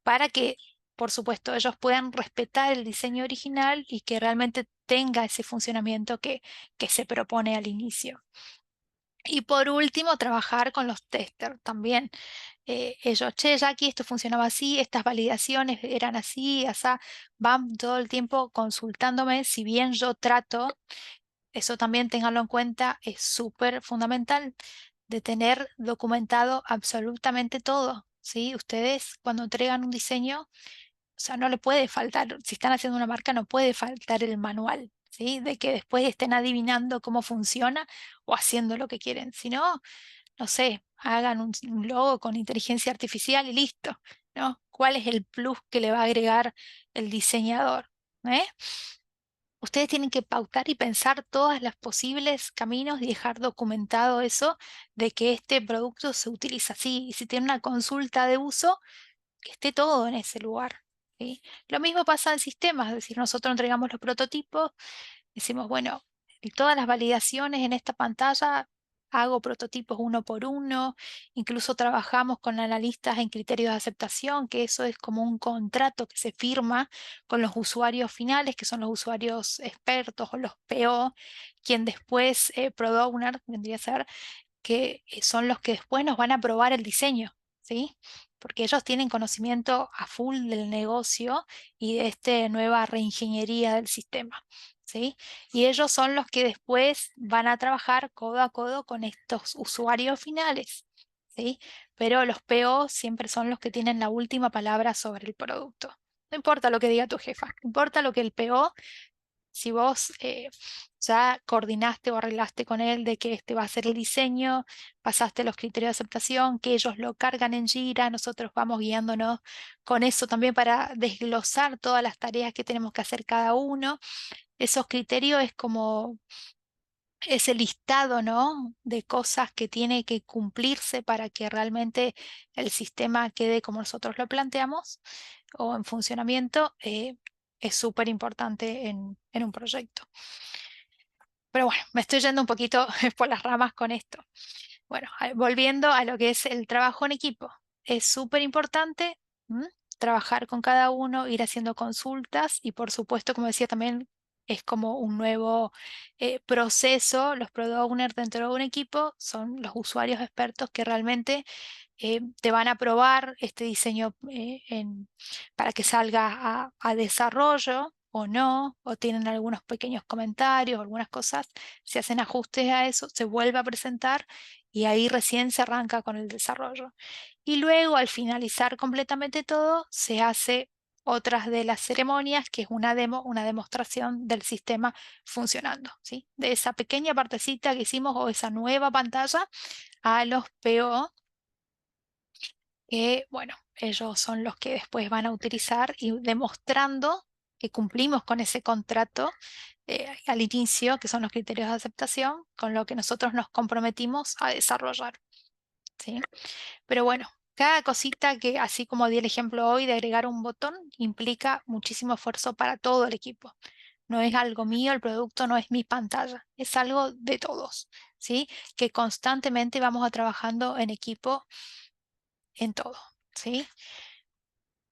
para que, por supuesto, ellos puedan respetar el diseño original y que realmente tenga ese funcionamiento que se propone al inicio. Y por último, trabajar con los testers también. Ellos, che, ya aquí esto funcionaba así, estas validaciones eran así, así, van todo el tiempo consultándome, si bien yo trato, eso también ténganlo en cuenta, es súper fundamental de tener documentado absolutamente todo, ¿sí? Ustedes cuando entregan un diseño, o sea, no le puede faltar, si están haciendo una marca, no puede faltar el manual, ¿sí? De que después estén adivinando cómo funciona o haciendo lo que quieren. Si no, no sé, hagan un logo con inteligencia artificial y listo, ¿no? ¿Cuál es el plus que le va a agregar el diseñador? ¿Eh? Ustedes tienen que pautar y pensar todas las posibles caminos y dejar documentado eso de que este producto se utiliza así. Y si tiene una consulta de uso, que esté todo en ese lugar. ¿Sí? Lo mismo pasa en sistemas, es decir, nosotros entregamos los prototipos, decimos, bueno, y todas las validaciones en esta pantalla, hago prototipos uno por uno, incluso trabajamos con analistas en criterios de aceptación, que eso es como un contrato que se firma con los usuarios finales, que son los usuarios expertos o los PO, quien después, Product Owner, vendría a ser que son los que después nos van a probar el diseño, ¿sí? Porque ellos tienen conocimiento a full del negocio y de esta nueva reingeniería del sistema, ¿sí? Y ellos son los que después van a trabajar codo a codo con estos usuarios finales, ¿sí? Pero los PO siempre son los que tienen la última palabra sobre el producto. No importa lo que diga tu jefa, no importa lo que el PO, si vos ya coordinaste o arreglaste con él de que este va a ser el diseño, pasaste los criterios de aceptación, que ellos lo cargan en Jira, nosotros vamos guiándonos con eso también para desglosar todas las tareas que tenemos que hacer cada uno. Esos criterios es como ese listado, ¿no? De cosas que tiene que cumplirse para que realmente el sistema quede como nosotros lo planteamos o en funcionamiento. Es súper importante en un proyecto. Pero bueno, me estoy yendo un poquito por las ramas con esto. Bueno, volviendo a lo que es el trabajo en equipo. Es súper importante trabajar con cada uno, ir haciendo consultas y por supuesto, como decía también, es como un nuevo proceso. Los product owners dentro de un equipo son los usuarios expertos que realmente te van a probar este diseño para que salga a desarrollo o no, o tienen algunos pequeños comentarios, algunas cosas, se hacen ajustes a eso, se vuelve a presentar y ahí recién se arranca con el desarrollo. Y luego, al finalizar completamente todo, se hace otras de las ceremonias, que es una demo, una demostración del sistema funcionando, ¿sí? De esa pequeña partecita que hicimos o esa nueva pantalla a los PO, que, bueno, ellos son los que después van a utilizar y demostrando que cumplimos con ese contrato al inicio, que son los criterios de aceptación, con lo que nosotros nos comprometimos a desarrollar, ¿sí? Pero bueno, cada cosita que, así como di el ejemplo hoy de agregar un botón, implica muchísimo esfuerzo para todo el equipo. No es algo mío, el producto no es mi pantalla, es algo de todos, ¿sí? Que constantemente vamos a trabajando en equipo en todo, ¿sí?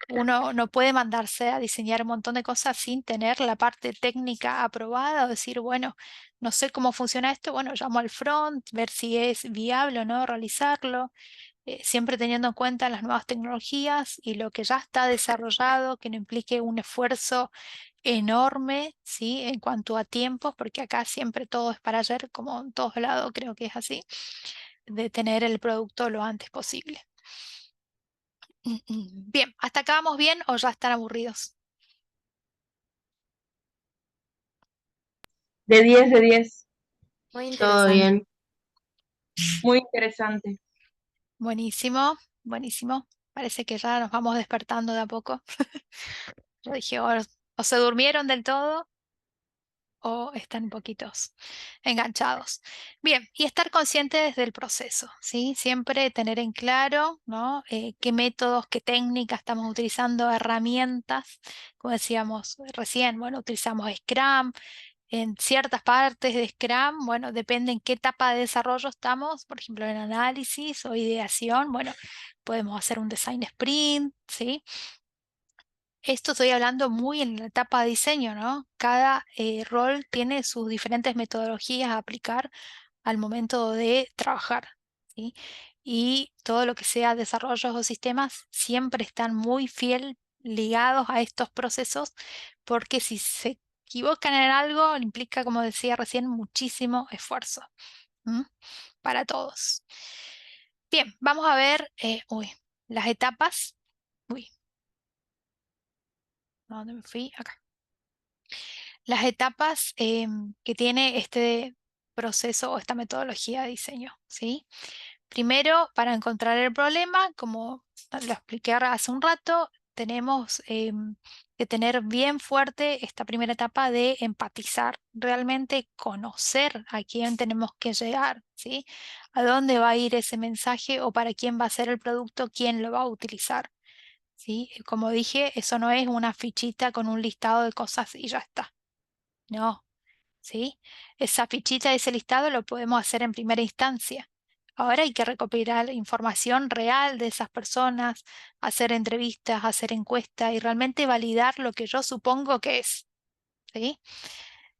Uno no puede mandarse a diseñar un montón de cosas sin tener la parte técnica aprobada o decir, bueno, no sé cómo funciona esto, bueno, llamo al front, ver si es viable o no realizarlo, siempre teniendo en cuenta las nuevas tecnologías y lo que ya está desarrollado, que no implique un esfuerzo enorme, ¿sí? En cuanto a tiempos, porque acá siempre todo es para ayer, como en todos lados creo que es así, de tener el producto lo antes posible. Bien, ¿hasta acá vamos bien o ya están aburridos? De 10 de 10. Muy Todo interesante. bien. Muy interesante. Buenísimo, buenísimo. Parece que ya nos vamos despertando de a poco. Yo dije, o se durmieron del todo o están un poquitos enganchados. Bien, y estar conscientes del proceso, ¿sí? Siempre tener en claro, ¿no? Qué métodos, qué técnicas estamos utilizando, herramientas, como decíamos recién, bueno, utilizamos Scrum. En ciertas partes de Scrum, bueno, depende en qué etapa de desarrollo estamos, por ejemplo, en análisis o ideación, bueno, podemos hacer un design sprint, ¿sí? Esto estoy hablando muy en la etapa de diseño, ¿no? Cada rol tiene sus diferentes metodologías a aplicar al momento de trabajar, ¿sí? Y todo lo que sea desarrollos o sistemas siempre están muy fiel ligados a estos procesos, porque si se equivocan en algo, implica, como decía recién, muchísimo esfuerzo, ¿m? Para todos. Bien, vamos a ver, las etapas. Uy, ¿a dónde me fui? Acá. Las etapas que tiene este proceso o esta metodología de diseño, ¿sí? Primero, para encontrar el problema, como lo expliqué hace un rato, tenemos que tener bien fuerte esta primera etapa de empatizar, realmente conocer a quién tenemos que llegar, ¿sí? A dónde va a ir ese mensaje o para quién va a ser el producto, quién lo va a utilizar, ¿sí? Como dije, eso no es una fichita con un listado de cosas y ya está. No, ¿sí? Esa fichita, ese listado lo podemos hacer en primera instancia. Ahora hay que recopilar información real de esas personas, hacer entrevistas, hacer encuestas y realmente validar lo que yo supongo que es, ¿sí?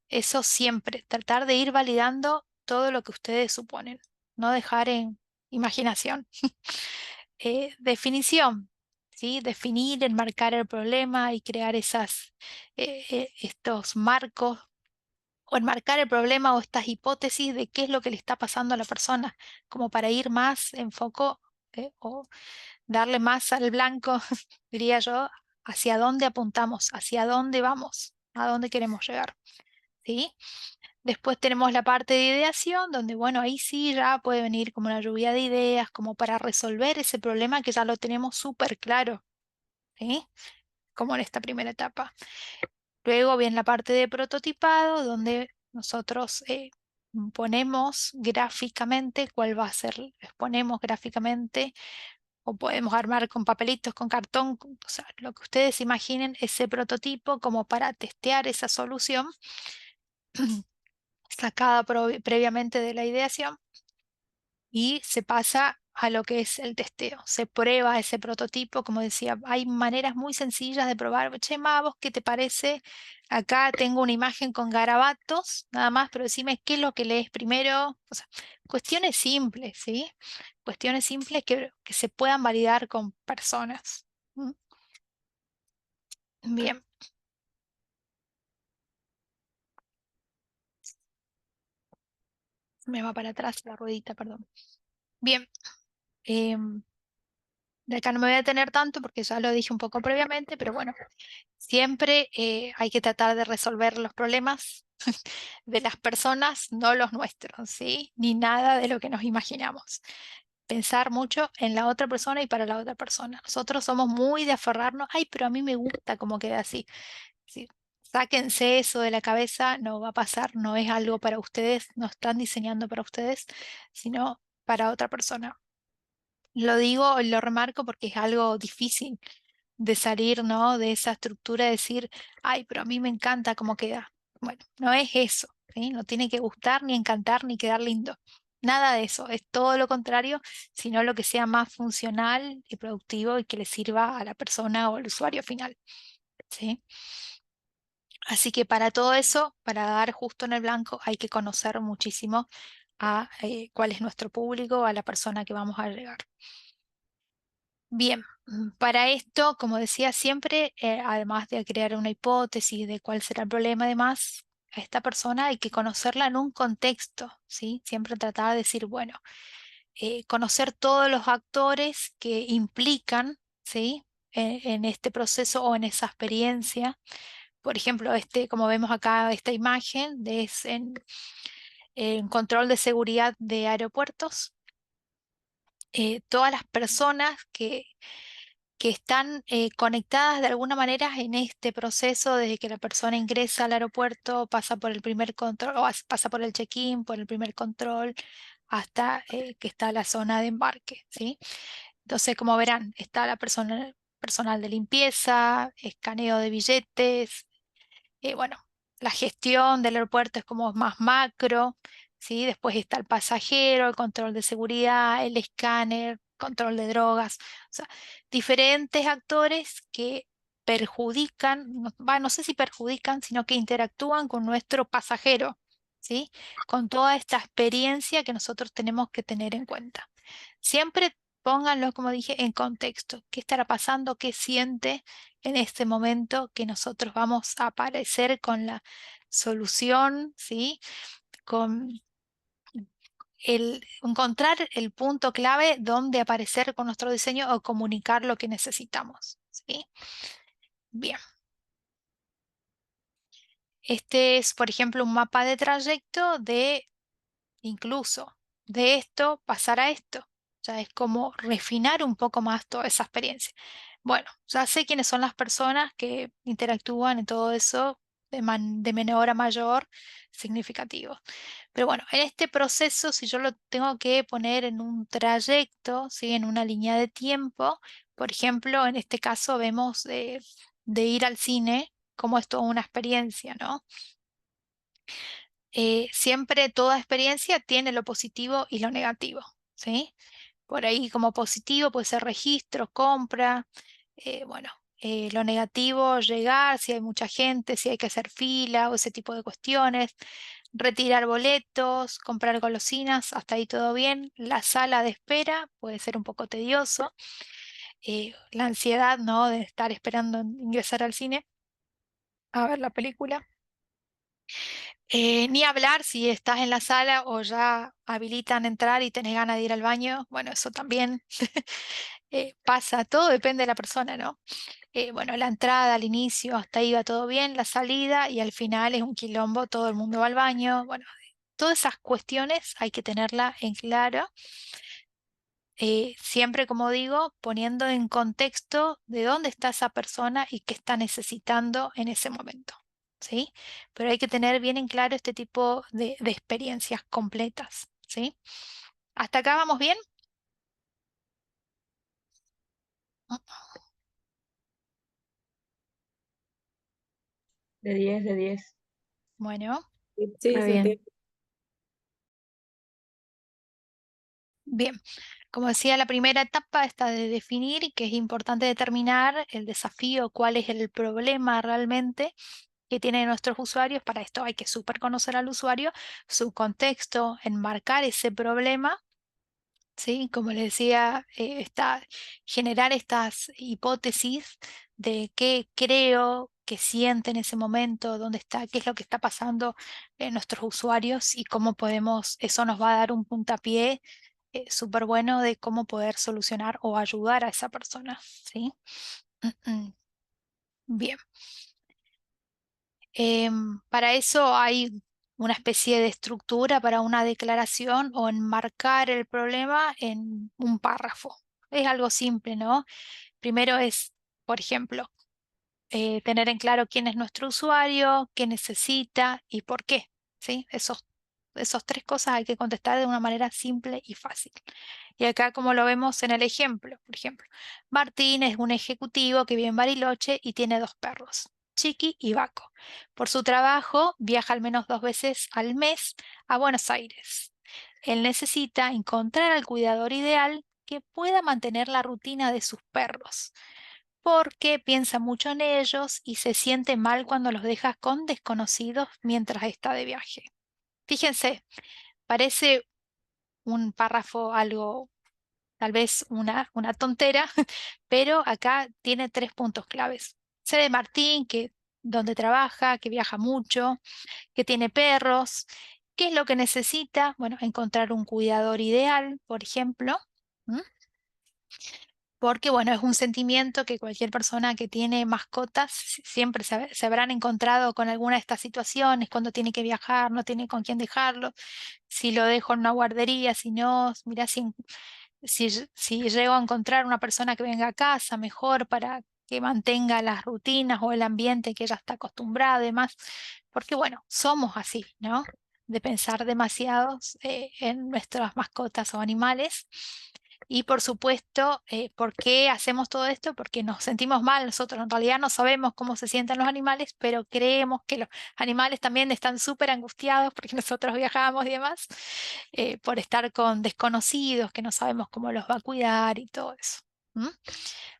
Eso siempre, tratar de ir validando todo lo que ustedes suponen, no dejar en imaginación. Definición, ¿sí? Definir, enmarcar el problema y crear estos marcos o enmarcar el problema o estas hipótesis de qué es lo que le está pasando a la persona, como para ir más en foco o darle más al blanco, diría yo, hacia dónde apuntamos, hacia dónde vamos, a dónde queremos llegar, ¿sí? Después tenemos la parte de ideación, donde, bueno, ahí sí ya puede venir como una lluvia de ideas, como para resolver ese problema que ya lo tenemos súper claro, ¿sí? Como en esta primera etapa. Luego viene la parte de prototipado, donde nosotros ponemos gráficamente cuál va a ser, exponemos gráficamente, o podemos armar con papelitos, con cartón, o sea, lo que ustedes imaginen ese prototipo como para testear esa solución sacada previamente de la ideación y se pasa a lo que es el testeo. Se prueba ese prototipo, como decía, hay maneras muy sencillas de probar. Che, Ma, ¿vos qué te parece? Acá tengo una imagen con garabatos, nada más, pero decime qué es lo que lees primero. O sea, cuestiones simples, ¿sí? Cuestiones simples que se puedan validar con personas. ¿Mm? Bien, me va para atrás la ruedita, perdón. Bien. em, De acá no me voy a detener tanto porque ya lo dije un poco previamente, pero bueno, siempre hay que tratar de resolver los problemas de las personas, no los nuestros, ¿sí? Ni nada de lo que nos imaginamos. Pensar mucho en la otra persona y para la otra persona. Nosotros somos muy de aferrarnos, ay, pero a mí me gusta cómo queda así. Sí, sáquense eso de la cabeza, no va a pasar, no es algo para ustedes, no están diseñando para ustedes, sino para otra persona. Lo digo y lo remarco porque es algo difícil de salir, ¿no? De esa estructura, de decir, ay, pero a mí me encanta cómo queda. Bueno, no es eso, ¿sí? No tiene que gustar, ni encantar, ni quedar lindo. Nada de eso, es todo lo contrario, sino lo que sea más funcional y productivo y que le sirva a la persona o al usuario final, ¿sí? Así que para todo eso, para dar justo en el blanco, hay que conocer muchísimo a cuál es nuestro público, a la persona que vamos a llegar. Bien, para esto, como decía siempre, además de crear una hipótesis de cuál será el problema, además, a esta persona hay que conocerla en un contexto, ¿sí? Siempre tratar de decir, bueno, conocer todos los actores que implican, ¿sí? En este proceso o en esa experiencia. Por ejemplo, como vemos acá, esta imagen es en control de seguridad de aeropuertos. Todas las personas que están conectadas de alguna manera en este proceso, desde que la persona ingresa al aeropuerto, pasa por el primer control, o pasa por el check-in, por el primer control, hasta que está la zona de embarque, ¿sí? Entonces, como verán, está la persona, personal de limpieza, escaneo de billetes, bueno, la gestión del aeropuerto es como más macro, ¿sí? Después está el pasajero, el control de seguridad, el escáner, control de drogas, o sea, diferentes actores que perjudican, no sé si perjudican, sino que interactúan con nuestro pasajero, ¿sí? Con toda esta experiencia que nosotros tenemos que tener en cuenta. Siempre pónganlo, como dije, en contexto. ¿Qué estará pasando? ¿Qué siente en este momento que nosotros vamos a aparecer con la solución, ¿sí? Con encontrar el punto clave donde aparecer con nuestro diseño o comunicar lo que necesitamos, ¿sí? Bien. Este es, por ejemplo, un mapa de trayecto de incluso de esto pasar a esto. Ya es como refinar un poco más toda esa experiencia. Bueno, ya sé quiénes son las personas que interactúan en todo eso de menor a mayor significativo. Pero bueno, en este proceso, si yo lo tengo que poner en un trayecto, ¿sí? En una línea de tiempo, por ejemplo, en este caso vemos de ir al cine, como es toda una experiencia, ¿no? Siempre toda experiencia tiene lo positivo y lo negativo, ¿sí? Por ahí como positivo puede ser registro, compra, bueno, lo negativo, llegar, si hay mucha gente, si hay que hacer fila o ese tipo de cuestiones, retirar boletos, comprar golosinas, hasta ahí todo bien. La sala de espera puede ser un poco tedioso, la ansiedad, ¿no? De estar esperando ingresar al cine a ver la película. Ni hablar si estás en la sala o ya habilitan entrar y tenés ganas de ir al baño. Bueno, eso también pasa, todo depende de la persona, ¿no? Bueno, la entrada, al inicio, hasta ahí va todo bien, la salida y al final es un quilombo, todo el mundo va al baño. Bueno, todas esas cuestiones hay que tenerla en claro. Siempre, como digo, poniendo en contexto de dónde está esa persona y qué está necesitando en ese momento, ¿sí? Pero hay que tener bien en claro este tipo de experiencias completas, ¿sí? ¿Hasta acá vamos bien? De 10, de 10. Bueno, Sí, Muy se bien. bien. Como decía, la primera etapa está de definir, que es importante determinar el desafío, cuál es el problema realmente que tienen nuestros usuarios. Para esto hay que súper conocer al usuario, su contexto, enmarcar ese problema, ¿sí? Como les decía, generar estas hipótesis de qué creo que siente en ese momento, dónde está, qué es lo que está pasando en nuestros usuarios y cómo podemos, eso nos va a dar un puntapié súper bueno de cómo poder solucionar o ayudar a esa persona, ¿sí? Bien. Para eso hay una especie de estructura para una declaración o enmarcar el problema en un párrafo. Es algo simple, ¿no? Primero es, por ejemplo, tener en claro quién es nuestro usuario, qué necesita y por qué, ¿sí? Esos tres cosas hay que contestar de una manera simple y fácil. Y acá, como lo vemos en el ejemplo, por ejemplo, Martín es un ejecutivo que vive en Bariloche y tiene dos perros, Chiqui y Baco. Por su trabajo, viaja al menos 2 veces al mes a Buenos Aires. Él necesita encontrar al cuidador ideal que pueda mantener la rutina de sus perros, porque piensa mucho en ellos y se siente mal cuando los deja con desconocidos mientras está de viaje. Fíjense, parece un párrafo algo, tal vez una tontera, pero acá tiene 3 puntos claves. Sé de Martín, que donde trabaja, que viaja mucho, que tiene perros. ¿Qué es lo que necesita? Bueno, encontrar un cuidador ideal, por ejemplo. ¿M? Porque, bueno, es un sentimiento que cualquier persona que tiene mascotas siempre se habrán encontrado con alguna de estas situaciones, cuando tiene que viajar, no tiene con quién dejarlo, si lo dejo en una guardería, si no, mira, si llego a encontrar una persona que venga a casa, mejor para que mantenga las rutinas o el ambiente que ella está acostumbrada, además, porque bueno, somos así, ¿no? De pensar demasiados en nuestras mascotas o animales. Y por supuesto, ¿por qué hacemos todo esto? Porque nos sentimos mal nosotros. En realidad no sabemos cómo se sienten los animales, pero creemos que los animales también están súper angustiados porque nosotros viajamos y demás, por estar con desconocidos que no sabemos cómo los va a cuidar y todo eso. ¿M?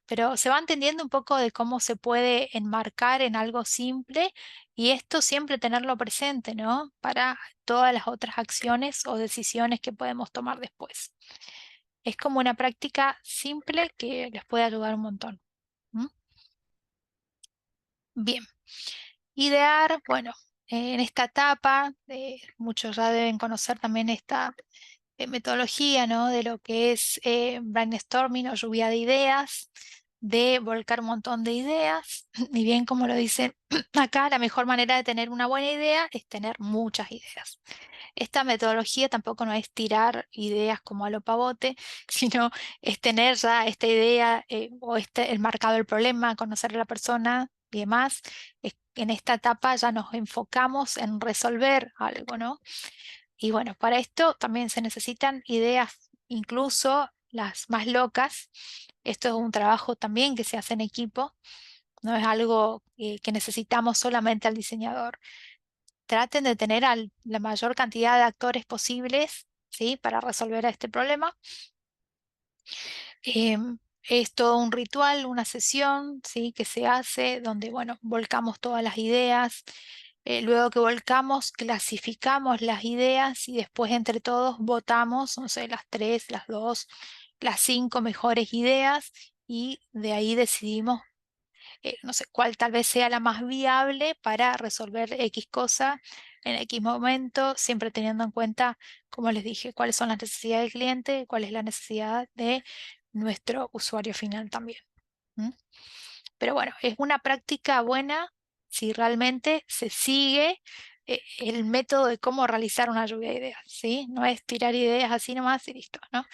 Pero se va entendiendo un poco de cómo se puede enmarcar en algo simple y esto siempre tenerlo presente, ¿no? Para todas las otras acciones o decisiones que podemos tomar después. Es como una práctica simple que les puede ayudar un montón. ¿M? Bien. Idear, bueno, en esta etapa, muchos ya deben conocer también esta metodología, ¿no? De lo que es brainstorming o lluvia de ideas, de volcar un montón de ideas. Y bien, como lo dicen acá, la mejor manera de tener una buena idea es tener muchas ideas. Esta metodología tampoco no es tirar ideas como a lo pavote, sino es tener ya esta idea o el marcado el problema, conocer a la persona y demás. En esta etapa ya nos enfocamos en resolver algo, ¿no? Y bueno, para esto también se necesitan ideas, incluso las más locas. Esto es un trabajo también que se hace en equipo, no es algo que necesitamos solamente al diseñador. Traten de tener la mayor cantidad de actores posibles, ¿sí? Para resolver este problema. Es todo un ritual, una sesión, ¿sí? Que se hace donde, bueno, volcamos todas las ideas. Luego que volcamos, clasificamos las ideas y después entre todos votamos, no sé, las 3, las 2, las 5 mejores ideas y de ahí decidimos, no sé, cuál tal vez sea la más viable para resolver X cosa en X momento, siempre teniendo en cuenta, como les dije, cuáles son las necesidades del cliente, cuál es la necesidad de nuestro usuario final también. ¿M? Pero bueno, es una práctica buena si realmente se sigue el método de cómo realizar una lluvia de ideas, ¿sí? No es tirar ideas así nomás y listo, ¿no?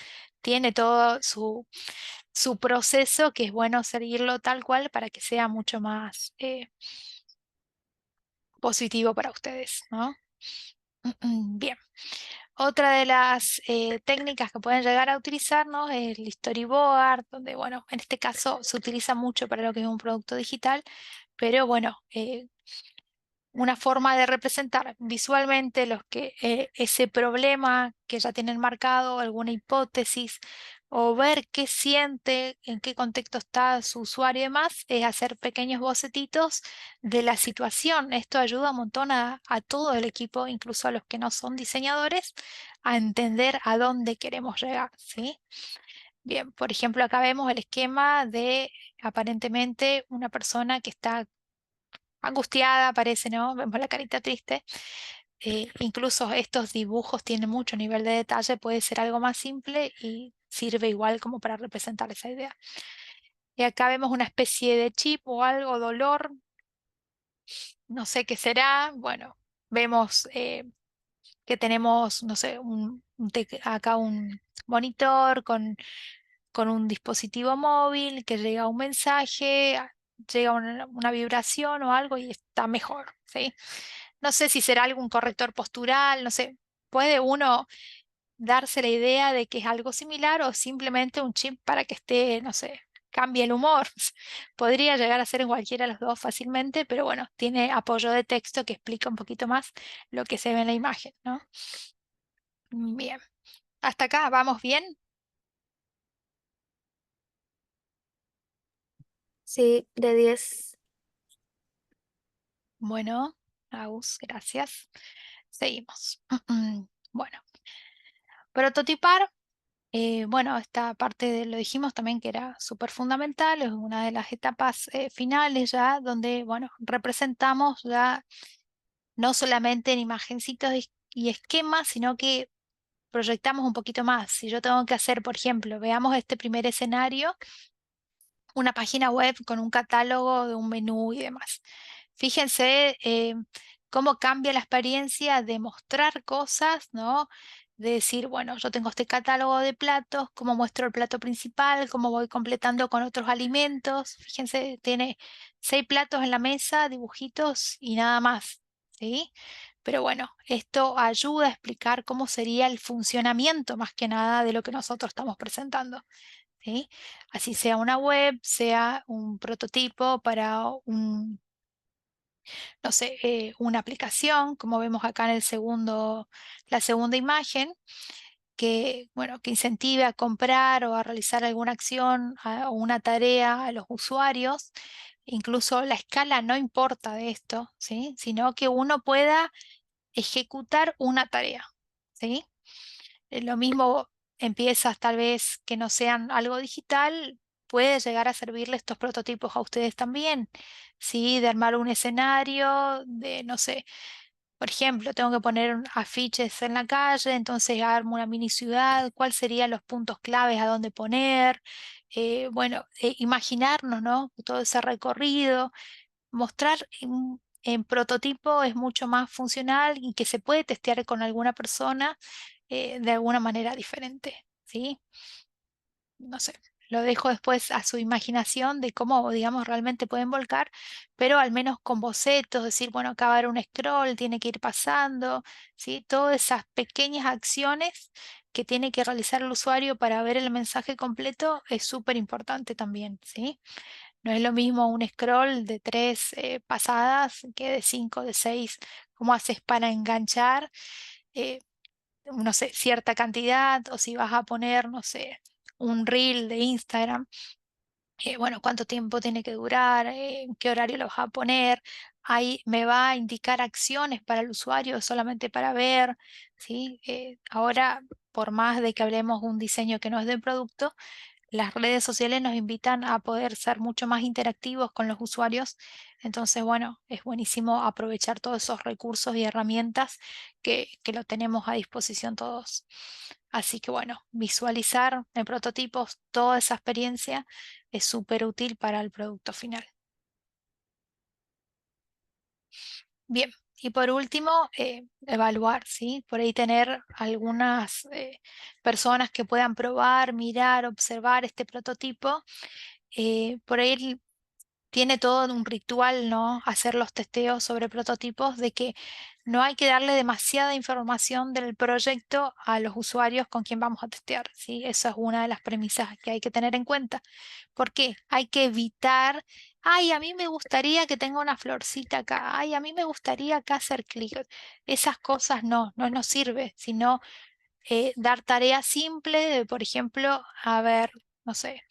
Tiene todo su proceso que es bueno seguirlo tal cual para que sea mucho más positivo para ustedes, ¿no? Bien. Otra de las técnicas que pueden llegar a utilizar, ¿no? Es el storyboard, donde, bueno, en este caso se utiliza mucho para lo que es un producto digital, pero bueno, una forma de representar visualmente ese problema que ya tienen marcado, alguna hipótesis, o ver qué siente, en qué contexto está su usuario y demás, es hacer pequeños bocetitos de la situación. Esto ayuda un montón a todo el equipo, incluso a los que no son diseñadores, a entender a dónde queremos llegar, ¿sí? Bien, por ejemplo, acá vemos el esquema de aparentemente una persona que está angustiada, parece, ¿no? Vemos la carita triste. incluso estos dibujos tienen mucho nivel de detalle, puede ser algo más simple y sirve igual como para representar esa idea. Y acá vemos una especie de chip o algo, dolor, no sé qué será. Bueno, vemos que tenemos, no sé, acá un monitor con un dispositivo móvil que llega un mensaje, llega una vibración o algo y está mejor, ¿sí? No sé si será algún corrector postural, no sé. Puede uno darse la idea de que es algo similar o simplemente un chip para que esté, no sé, cambie el humor. Podría llegar a ser en cualquiera de los dos fácilmente, pero bueno, tiene apoyo de texto que explica un poquito más lo que se ve en la imagen, ¿no? Bien. Hasta acá, ¿vamos bien? Sí, de 10. Bueno, Agus, gracias. Seguimos. Bueno, prototipar. Bueno, esta lo dijimos también que era súper fundamental, es una de las etapas finales ya, donde, bueno, representamos ya no solamente en imagencitos y esquemas, sino que proyectamos un poquito más. Si yo tengo que hacer, por ejemplo, veamos este primer escenario, una página web con un catálogo de un menú y demás. Fíjense cómo cambia la experiencia de mostrar cosas, ¿no? De decir, bueno, yo tengo este catálogo de platos, cómo muestro el plato principal, cómo voy completando con otros alimentos. Fíjense, tiene 6 platos en la mesa, dibujitos y nada más, ¿sí? Pero bueno, esto ayuda a explicar cómo sería el funcionamiento más que nada de lo que nosotros estamos presentando. ¿Sí? Así sea una web, sea un prototipo para no sé, una aplicación, como vemos acá en la segunda imagen, que, bueno, que incentive a comprar o a realizar alguna acción o una tarea a los usuarios. Incluso la escala no importa de esto, ¿sí? Sino que uno pueda ejecutar una tarea, ¿sí? Lo mismo empiezas tal vez que no sean algo digital, puede llegar a servirle estos prototipos a ustedes también, ¿sí? De armar un escenario, de, no sé, por ejemplo, tengo que poner afiches en la calle, entonces armo una mini ciudad, ¿cuáles serían los puntos claves a dónde poner? Bueno, imaginarnos, ¿no? Todo ese recorrido, mostrar en prototipo es mucho más funcional y que se puede testear con alguna persona de alguna manera diferente, ¿sí? No sé, lo dejo después a su imaginación de cómo, digamos, realmente pueden volcar, pero al menos con bocetos, decir, bueno, acá va a haber un scroll, tiene que ir pasando, ¿sí? Todas esas pequeñas acciones que tiene que realizar el usuario para ver el mensaje completo es súper importante también, ¿sí? No es lo mismo un scroll de 3 pasadas que de 5, de 6. ¿Cómo haces para enganchar, eh, no sé, cierta cantidad? O si vas a poner, no sé, un reel de Instagram, bueno, cuánto tiempo tiene que durar, en qué horario lo vas a poner. Ahí me va a indicar acciones para el usuario solamente para ver, ¿sí? Ahora, por más de que hablemos de un diseño que no es de producto, las redes sociales nos invitan a poder ser mucho más interactivos con los usuarios. Entonces, bueno, es buenísimo aprovechar todos esos recursos y herramientas que lo tenemos a disposición todos. Así que, bueno, visualizar en prototipos toda esa experiencia es súper útil para el producto final. Bien, y por último, evaluar, ¿sí? Por ahí tener algunas personas que puedan probar, mirar, observar este prototipo. Por ahí tiene todo un ritual, ¿no? Hacer los testeos sobre prototipos de que no hay que darle demasiada información del proyecto a los usuarios con quien vamos a testear, ¿sí? Esa es una de las premisas que hay que tener en cuenta. ¿Por qué? Hay que evitar, ay, a mí me gustaría que tenga una florcita acá, ay, a mí me gustaría acá hacer clic. Esas cosas no nos sirve, sino dar tareas simples, de, por ejemplo, a ver, no sé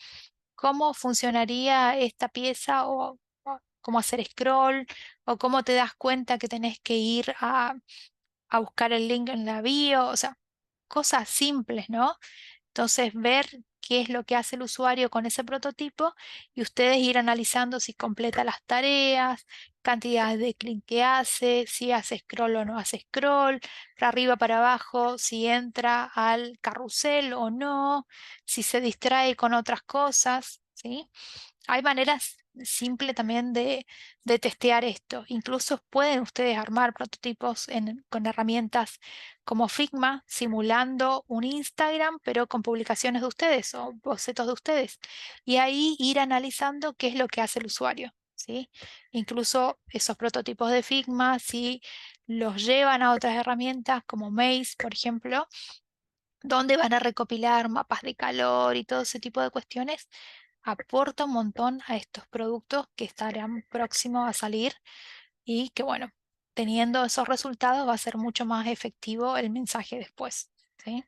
cómo funcionaría esta pieza o cómo hacer scroll o cómo te das cuenta que tenés que ir a buscar el link en la bio, o sea, cosas simples, ¿no? Entonces, ver qué es lo que hace el usuario con ese prototipo y ustedes ir analizando si completa las tareas, cantidades de clic que hace, si hace scroll o no hace scroll, para arriba, para abajo, si entra al carrusel o no, si se distrae con otras cosas, ¿sí? Hay maneras simples también de testear esto. Incluso pueden ustedes armar prototipos con herramientas como Figma, simulando un Instagram, pero con publicaciones de ustedes o bocetos de ustedes. Y ahí ir analizando qué es lo que hace el usuario, ¿sí? Incluso esos prototipos de Figma, si los llevan a otras herramientas como Maze, por ejemplo, donde van a recopilar mapas de calor y todo ese tipo de cuestiones, aporta un montón a estos productos que estarán próximos a salir y que, bueno, teniendo esos resultados va a ser mucho más efectivo el mensaje después, ¿sí?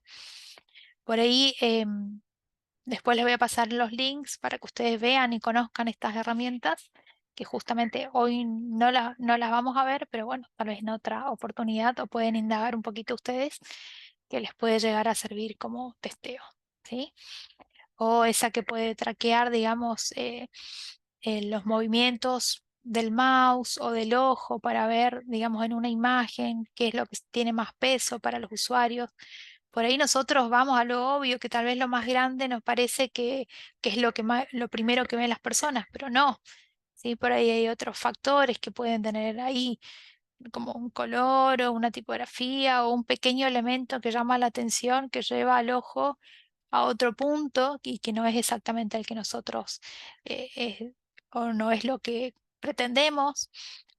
Por ahí, después les voy a pasar los links para que ustedes vean y conozcan estas herramientas, que justamente hoy no las vamos a ver, pero bueno, tal vez en otra oportunidad o pueden indagar un poquito ustedes que les puede llegar a servir como testeo, ¿sí? O esa que puede traquear, digamos, los movimientos del mouse o del ojo para ver, digamos, en una imagen qué es lo que tiene más peso para los usuarios. Por ahí nosotros vamos a lo obvio, que tal vez lo más grande nos parece que es lo primero que ven las personas, pero no, ¿sí? Por ahí hay otros factores que pueden tener ahí, como un color o una tipografía o un pequeño elemento que llama la atención, que lleva al ojo a otro punto y que no es exactamente el que nosotros o no es lo que pretendemos,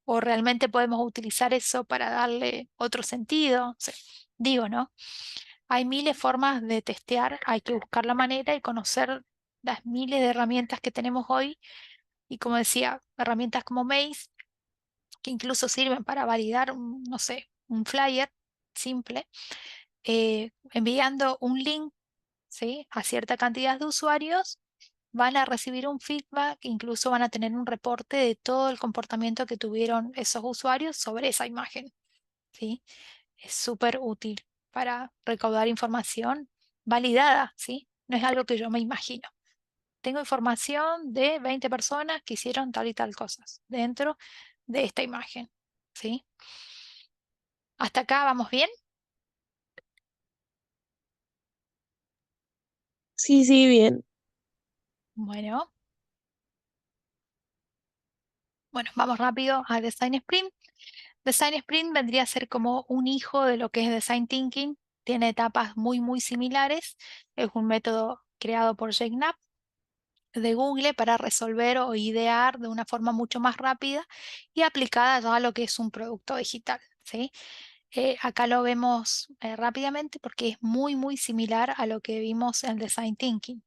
o realmente podemos utilizar eso para darle otro sentido. O sea, digo, ¿no? Hay miles de formas de testear, hay que buscar la manera y conocer las miles de herramientas que tenemos hoy. Y como decía, herramientas como Maze, que incluso sirven para validar, no sé, un flyer simple, enviando un link, ¿sí?, a cierta cantidad de usuarios, van a recibir un feedback, incluso van a tener un reporte de todo el comportamiento que tuvieron esos usuarios sobre esa imagen, ¿sí? Es súper útil para recaudar información validada, ¿sí? No es algo que yo me imagino. Tengo información de 20 personas que hicieron tal y tal cosas dentro de esta imagen, ¿sí? ¿Hasta acá vamos bien? Sí, sí, bien. Bueno, vamos rápido a Design Sprint. Design Sprint vendría a ser como un hijo de lo que es Design Thinking. Tiene etapas muy, muy similares. Es un método creado por Jake Knapp de Google para resolver o idear de una forma mucho más rápida y aplicada ya a lo que es un producto digital, ¿sí? Acá lo vemos rápidamente porque es muy, muy similar a lo que vimos en Design Thinking.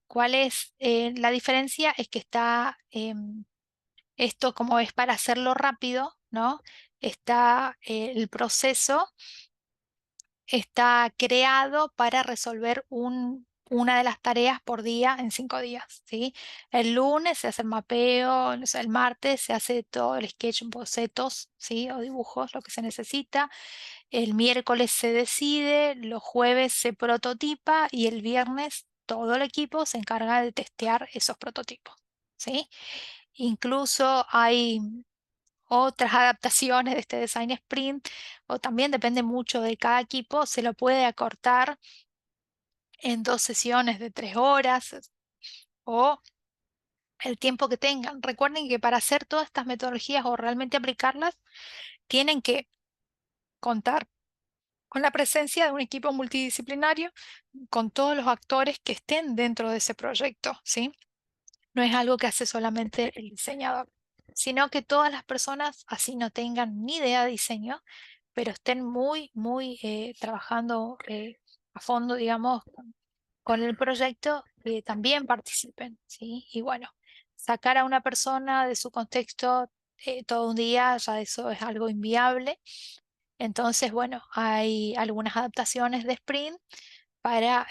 ¿Cuál es la diferencia? Es que está esto, como es para hacerlo rápido, ¿no? Está el proceso está creado para resolver una de las tareas por día en 5 días, ¿sí? El lunes se hace el mapeo, o sea, el martes se hace todo el sketch, bocetos, ¿sí?, o dibujos, lo que se necesita. El miércoles se decide, los jueves se prototipa y el viernes todo el equipo se encarga de testear esos prototipos, ¿sí? Incluso hay otras adaptaciones de este design sprint, o también depende mucho de cada equipo, se lo puede acortar en 2 sesiones de 3 horas o el tiempo que tengan. Recuerden que para hacer todas estas metodologías o realmente aplicarlas, tienen que contar con la presencia de un equipo multidisciplinario, con todos los actores que estén dentro de ese proyecto, ¿sí? No es algo que hace solamente el diseñador, sino que todas las personas, así no tengan ni idea de diseño, pero estén muy, muy trabajando a fondo, digamos, con el proyecto, también participen, ¿sí? Y bueno, sacar a una persona de su contexto todo un día, ya eso es algo inviable. Entonces, bueno, hay algunas adaptaciones de sprint para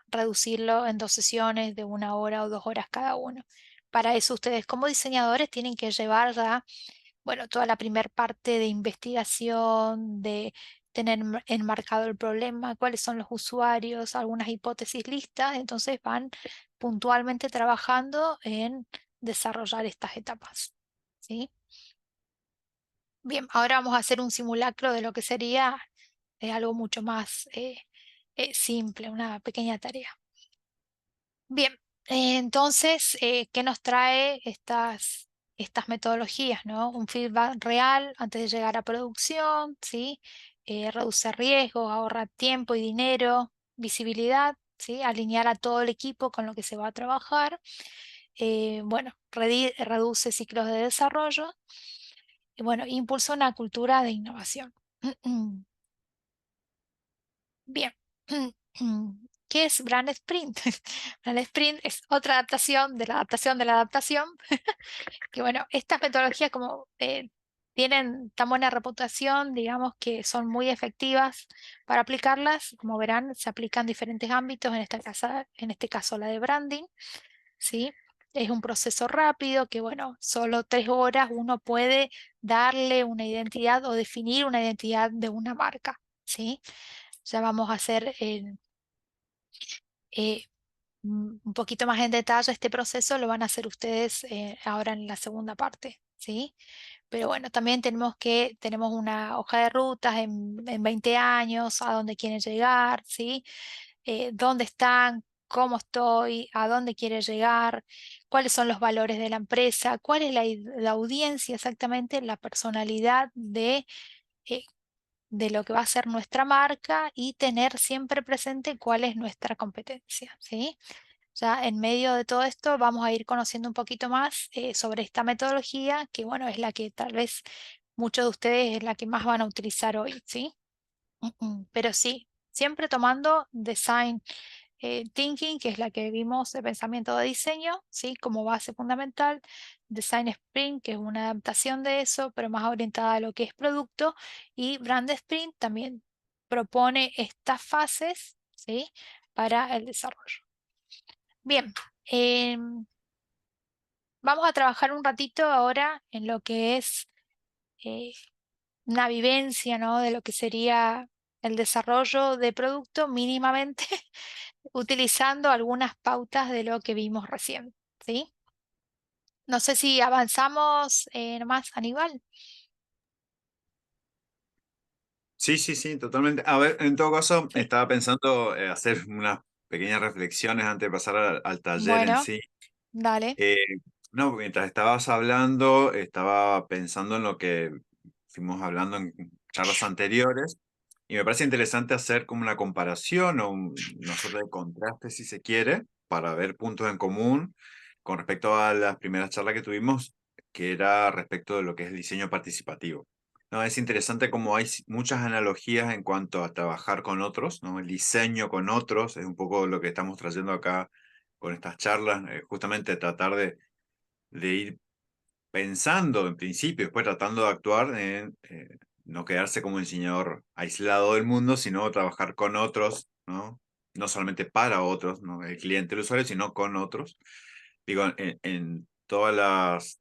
reducirlo en 2 sesiones de 1 hora o 2 horas cada uno. Para eso ustedes como diseñadores tienen que llevar ya, bueno, toda la primera parte de investigación, de tener enmarcado el problema, cuáles son los usuarios, algunas hipótesis listas, entonces van puntualmente trabajando en desarrollar estas etapas, ¿sí? Bien, ahora vamos a hacer un simulacro de lo que sería algo mucho más simple, una pequeña tarea. Bien, entonces, ¿qué nos trae estas metodologías, ¿no? Un feedback real antes de llegar a producción, ¿sí? Reduce riesgos, ahorra tiempo y dinero, visibilidad, ¿sí? Alinear a todo el equipo con lo que se va a trabajar. Bueno, reduce ciclos de desarrollo. Y bueno, impulsa una cultura de innovación. Bien. ¿Qué es Brand Sprint? Brand Sprint es otra adaptación de la adaptación de la adaptación. Que bueno, estas metodologías como tienen tan buena reputación, digamos que son muy efectivas para aplicarlas. Como verán, se aplican en diferentes ámbitos, en este caso la de branding, ¿sí? Es un proceso rápido que, bueno, solo 3 horas uno puede darle una identidad o definir una identidad de una marca, ¿sí? Ya vamos a hacer un poquito más en detalle este proceso, lo van a hacer ustedes ahora en la segunda parte, ¿sí? Pero bueno, también tenemos una hoja de rutas en 20 años, a dónde quieren llegar, ¿sí? Dónde están, cómo estoy, a dónde quiere llegar, cuáles son los valores de la empresa, cuál es la audiencia exactamente, la personalidad eh, de lo que va a ser nuestra marca y tener siempre presente cuál es nuestra competencia, ¿sí? Ya en medio de todo esto vamos a ir conociendo un poquito más sobre esta metodología, que bueno, es la que tal vez muchos de ustedes es la que más van a utilizar hoy, ¿sí? Pero sí, siempre tomando design thinking, que es la que vimos de pensamiento de diseño, ¿sí? Como base fundamental, design sprint, que es una adaptación de eso, pero más orientada a lo que es producto, y brand sprint también propone estas fases, ¿sí? Para el desarrollo. Bien, vamos a trabajar un ratito ahora en lo que es eh, una vivencia, ¿no? De lo que sería el desarrollo de producto mínimamente utilizando algunas pautas de lo que vimos recién, ¿sí? No sé si avanzamos nomás, Aníbal. Sí, sí, sí, totalmente. A ver, en todo caso, Sí. estaba pensando hacer unas pequeñas reflexiones antes de pasar al taller en Bueno, sí. dale. Eh, no, mientras estabas hablando, estaba pensando en lo que fuimos hablando en charlas anteriores y me parece interesante hacer como una comparación o una suerte de contraste, si se quiere, para ver puntos en común con respecto a las primeras charlas que tuvimos, que era respecto de lo que es el diseño participativo. No, es interesante cómo hay muchas analogías en cuanto a trabajar con otros, ¿no? El diseño con otros es un poco lo que estamos trayendo acá con estas charlas, justamente tratar de ir pensando en principio, después tratando de actuar en no quedarse como un diseñador aislado del mundo, sino trabajar con otros, ¿no? No solamente para otros, ¿no? El cliente, el usuario, sino con otros. Digo, en todas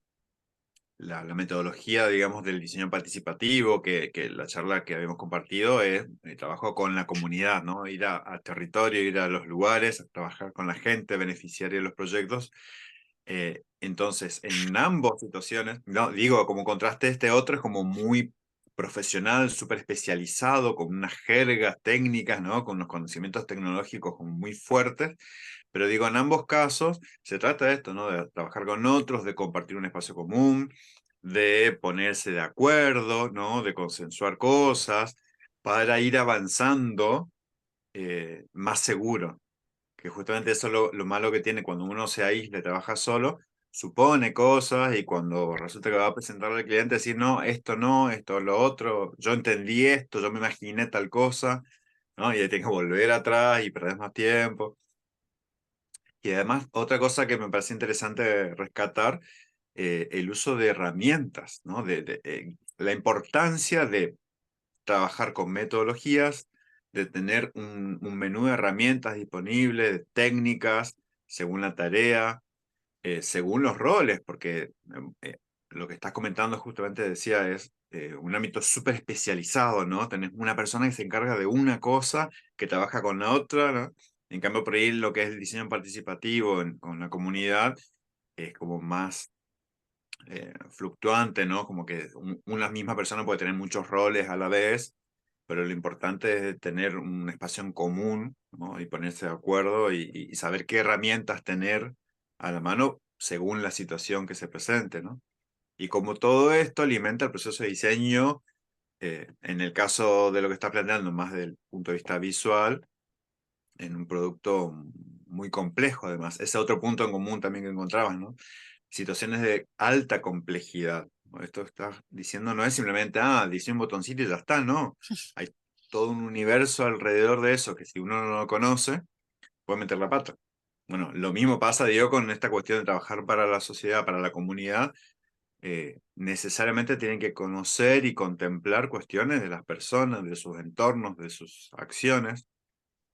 la metodología, digamos, del diseño participativo, que la charla que habíamos compartido es el trabajo con la comunidad, ¿no? Ir a territorio, ir a los lugares, a trabajar con la gente, beneficiaria de los proyectos. Entonces, en ambas situaciones, no, digo, como contraste, este otro es como muy profesional, súper especializado, con unas jergas técnicas, ¿no? Con unos conocimientos tecnológicos como muy fuertes. Pero digo, en ambos casos se trata de esto, ¿no? De trabajar con otros, de compartir un espacio común, de ponerse de acuerdo, ¿no? De consensuar cosas para ir avanzando más seguro. Que justamente eso es lo malo que tiene cuando uno se aísla y trabaja solo, supone cosas y cuando resulta que va a presentarle al cliente, decir, no, esto, lo otro, yo entendí esto, yo me imaginé tal cosa, ¿no? Y ahí tienes que volver atrás y perdés más tiempo. Y además, otra cosa que me parece interesante rescatar, el uso de herramientas, ¿no? La importancia de trabajar con metodologías, de tener un menú de herramientas disponibles, de técnicas, según la tarea, según los roles, porque lo que estás comentando justamente decía es un ámbito súper especializado, ¿no? Tenés una persona que se encarga de una cosa, que trabaja con la otra, ¿no? En cambio, por ahí lo que es el diseño participativo con la comunidad es como más fluctuante, ¿no? Como que una misma persona puede tener muchos roles a la vez, pero lo importante es tener un espacio en común, ¿no? Y ponerse de acuerdo y saber qué herramientas tener a la mano según la situación que se presente, ¿no? Y como todo esto alimenta el proceso de diseño, en el caso de lo que está planteando, más desde el punto de vista visual, en un producto muy complejo además. Ese otro punto en común también que encontrabas, ¿no? Situaciones de alta complejidad. Esto que estás diciendo no es simplemente, diseño un botoncito y ya está, no. Hay todo un universo alrededor de eso que si uno no lo conoce, puede meter la pata. Bueno, lo mismo pasa, digo, con esta cuestión de trabajar para la sociedad, para la comunidad. Necesariamente tienen que conocer y contemplar cuestiones de las personas, de sus entornos, de sus acciones,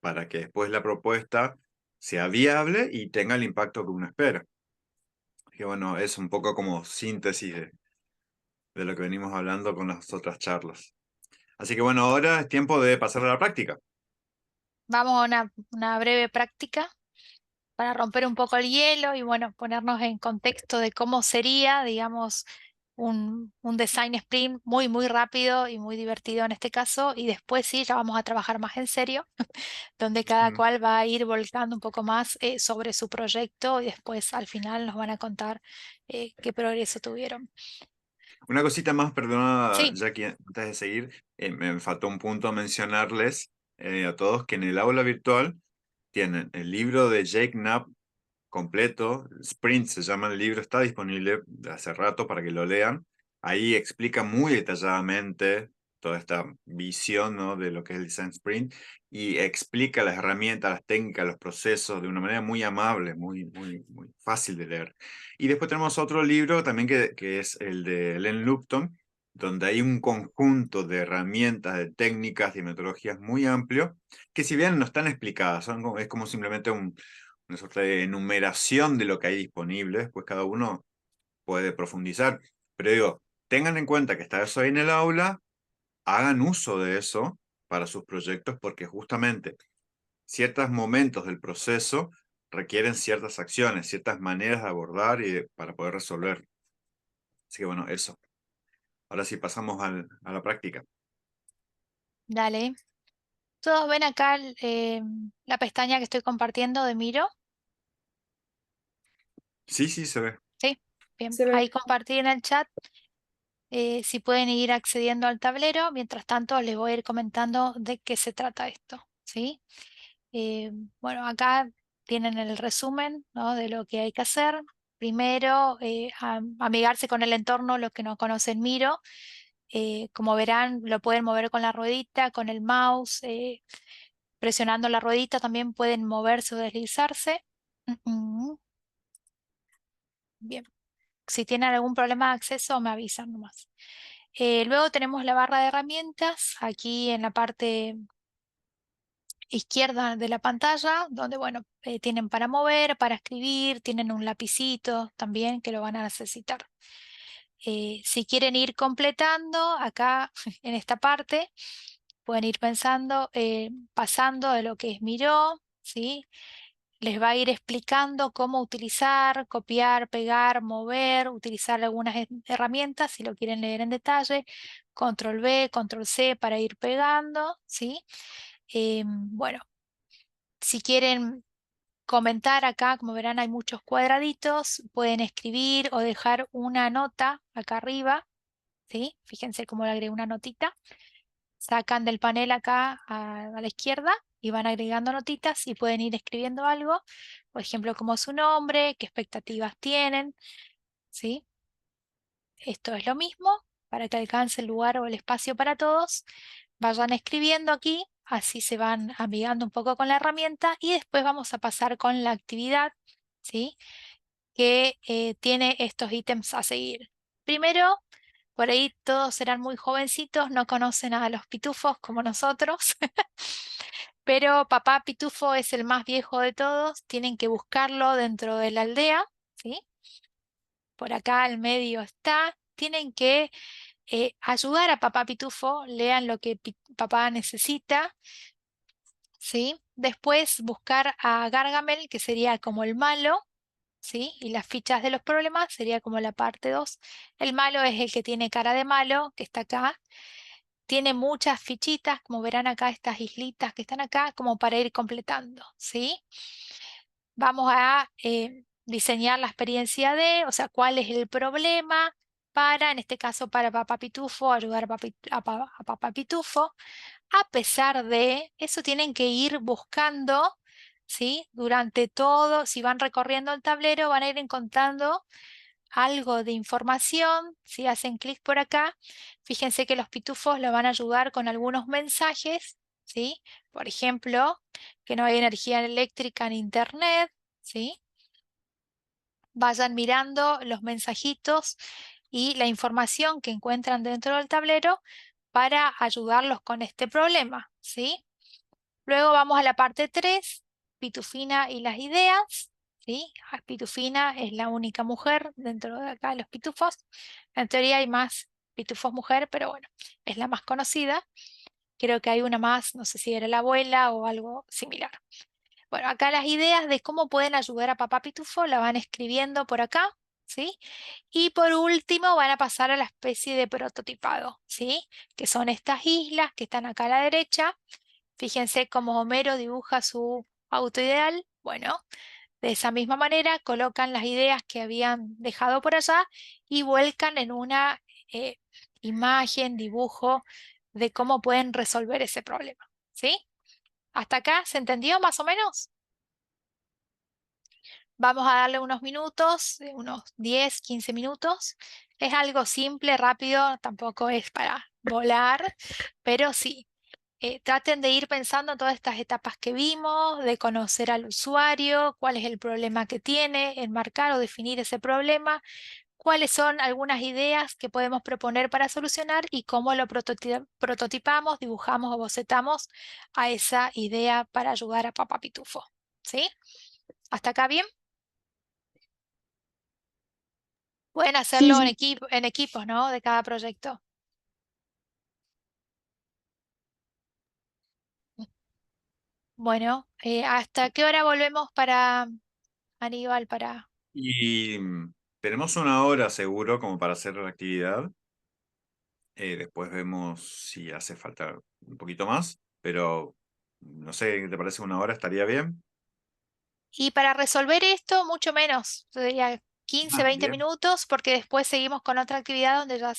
para que después la propuesta sea viable y tenga el impacto que uno espera. Que bueno, es un poco como síntesis de lo que venimos hablando con las otras charlas. Así que bueno, ahora es tiempo de pasar a la práctica. Vamos a una breve práctica para romper un poco el hielo y bueno, ponernos en contexto de cómo sería, digamos, un design sprint muy, muy rápido y muy divertido en este caso. Y después sí, ya vamos a trabajar más en serio, donde cada Mm. cual va a ir volcando un poco más sobre su proyecto y después al final nos van a contar qué progreso tuvieron. Una cosita más, perdona, Sí, Jackie, antes de seguir, me faltó un punto mencionarles a todos que en el aula virtual tienen el libro de Jake Knapp completo, Sprint se llama el libro, está disponible de hace rato para que lo lean. Ahí explica muy detalladamente toda esta visión, ¿no? De lo que es el Design Sprint y explica las herramientas, las técnicas, los procesos de una manera muy amable, muy fácil de leer. Y después tenemos otro libro también que es el de Len Lupton, donde hay un conjunto de herramientas, de técnicas y metodologías muy amplio, que si bien no están explicadas, es como simplemente una suerte de enumeración de lo que hay disponible, después cada uno puede profundizar. Pero digo, tengan en cuenta que está eso ahí en el aula, hagan uso de eso para sus proyectos porque justamente ciertos momentos del proceso requieren ciertas acciones, ciertas maneras de abordar para poder resolver. Así que bueno, eso. Ahora sí pasamos a la práctica. dale. Todos ven acá la pestaña que estoy compartiendo de Miro. Sí, sí, se ve. Sí, bien. Se ve. Ahí compartí en el chat. Si pueden ir accediendo al tablero, mientras tanto les voy a ir comentando de qué se trata esto, ¿sí? Eh, bueno, acá tienen el resumen, ¿no? De lo que hay que hacer. Primero, amigarse con el entorno, los que no conocen Miro. Como verán, lo pueden mover con la ruedita, con el mouse, presionando la ruedita también pueden moverse o deslizarse. Bien, si tienen algún problema de acceso me avisan nomás. Luego tenemos la barra de herramientas aquí en la parte izquierda de la pantalla, donde bueno, tienen para mover, para escribir, tienen un lapicito también que lo van a necesitar. Si quieren ir completando, acá en esta parte, pueden ir pensando, pasando de lo que es Miro, ¿sí? Les va a ir explicando cómo utilizar, copiar, pegar, mover, utilizar algunas herramientas si lo quieren leer en detalle. Control V, Control C para ir pegando, ¿sí? Bueno, si quieren comentar acá, como verán, hay muchos cuadraditos. Pueden escribir o dejar una nota acá arriba, ¿sí? Fíjense cómo le agregué una notita. Sacan del panel acá a la izquierda y van agregando notitas y pueden ir escribiendo algo, por ejemplo, como su nombre, qué expectativas tienen, ¿sí? Esto es lo mismo para que alcance el lugar o el espacio para todos. Vayan escribiendo aquí, así se van amigando un poco con la herramienta y después vamos a pasar con la actividad, ¿sí? Que tiene estos ítems a seguir. Primero, por ahí todos serán muy jovencitos, no conocen a los pitufos como nosotros, pero papá pitufo es el más viejo de todos, tienen que buscarlo dentro de la aldea, ¿sí? Por acá al medio está, tienen que ayudar a papá Pitufo, lean lo que papá necesita, ¿sí? Después buscar a Gargamel, que sería como el malo, ¿sí? Y las fichas de los problemas sería como la parte 2. El malo es el que tiene cara de malo, que está acá. Tiene muchas fichitas, como verán acá, estas islitas que están acá, como para ir completando, ¿sí? Vamos a diseñar la experiencia de, o sea, cuál es el problema para, en este caso, para Papá Pitufo, ayudar a Papá Pitufo. A pesar de eso, tienen que ir buscando, ¿sí? Durante todo, si van recorriendo el tablero, van a ir encontrando algo de información. Si hacen clic por acá, fíjense que los pitufos le van a ayudar con algunos mensajes, ¿sí? Por ejemplo, que no hay energía eléctrica en internet, ¿sí? Vayan mirando los mensajitos y la información que encuentran dentro del tablero para ayudarlos con este problema, ¿sí? Luego vamos a la parte 3, Pitufina y las ideas, ¿sí? Pitufina es la única mujer dentro de acá de los pitufos. En teoría hay más pitufos mujer, pero bueno, es la más conocida. Creo que hay una más, no sé si era la abuela o algo similar. Bueno, acá las ideas de cómo pueden ayudar a papá pitufo la van escribiendo por acá, ¿sí? Y por último van a pasar a la especie de prototipado, ¿sí? Que son estas islas que están acá a la derecha. Fíjense cómo Homero dibuja su auto ideal. Bueno, de esa misma manera colocan las ideas que habían dejado por allá y vuelcan en una eh, imagen, dibujo de cómo pueden resolver ese problema, ¿sí? ¿Hasta acá se entendió más o menos? Vamos a darle unos minutos, unos 10, 15 minutos. Es algo simple, rápido, tampoco es para volar, pero sí. Traten de ir pensando en todas estas etapas que vimos, de conocer al usuario, cuál es el problema que tiene, enmarcar o definir ese problema, cuáles son algunas ideas que podemos proponer para solucionar y cómo lo prototipamos, dibujamos o bocetamos a esa idea para ayudar a Papá Pitufo. ¿Sí? ¿Hasta acá bien? Pueden Sí, hacerlo sí. en equipos, ¿no? De cada proyecto. Bueno, ¿hasta qué hora volvemos para Aníbal, para... Y tenemos una hora seguro como para hacer la actividad. Después vemos si hace falta un poquito más, pero no sé, ¿qué te parece? Una hora estaría bien. Y para resolver esto, mucho menos, yo diría 15, Ah, 20 bien. minutos, porque después seguimos con otra actividad donde ya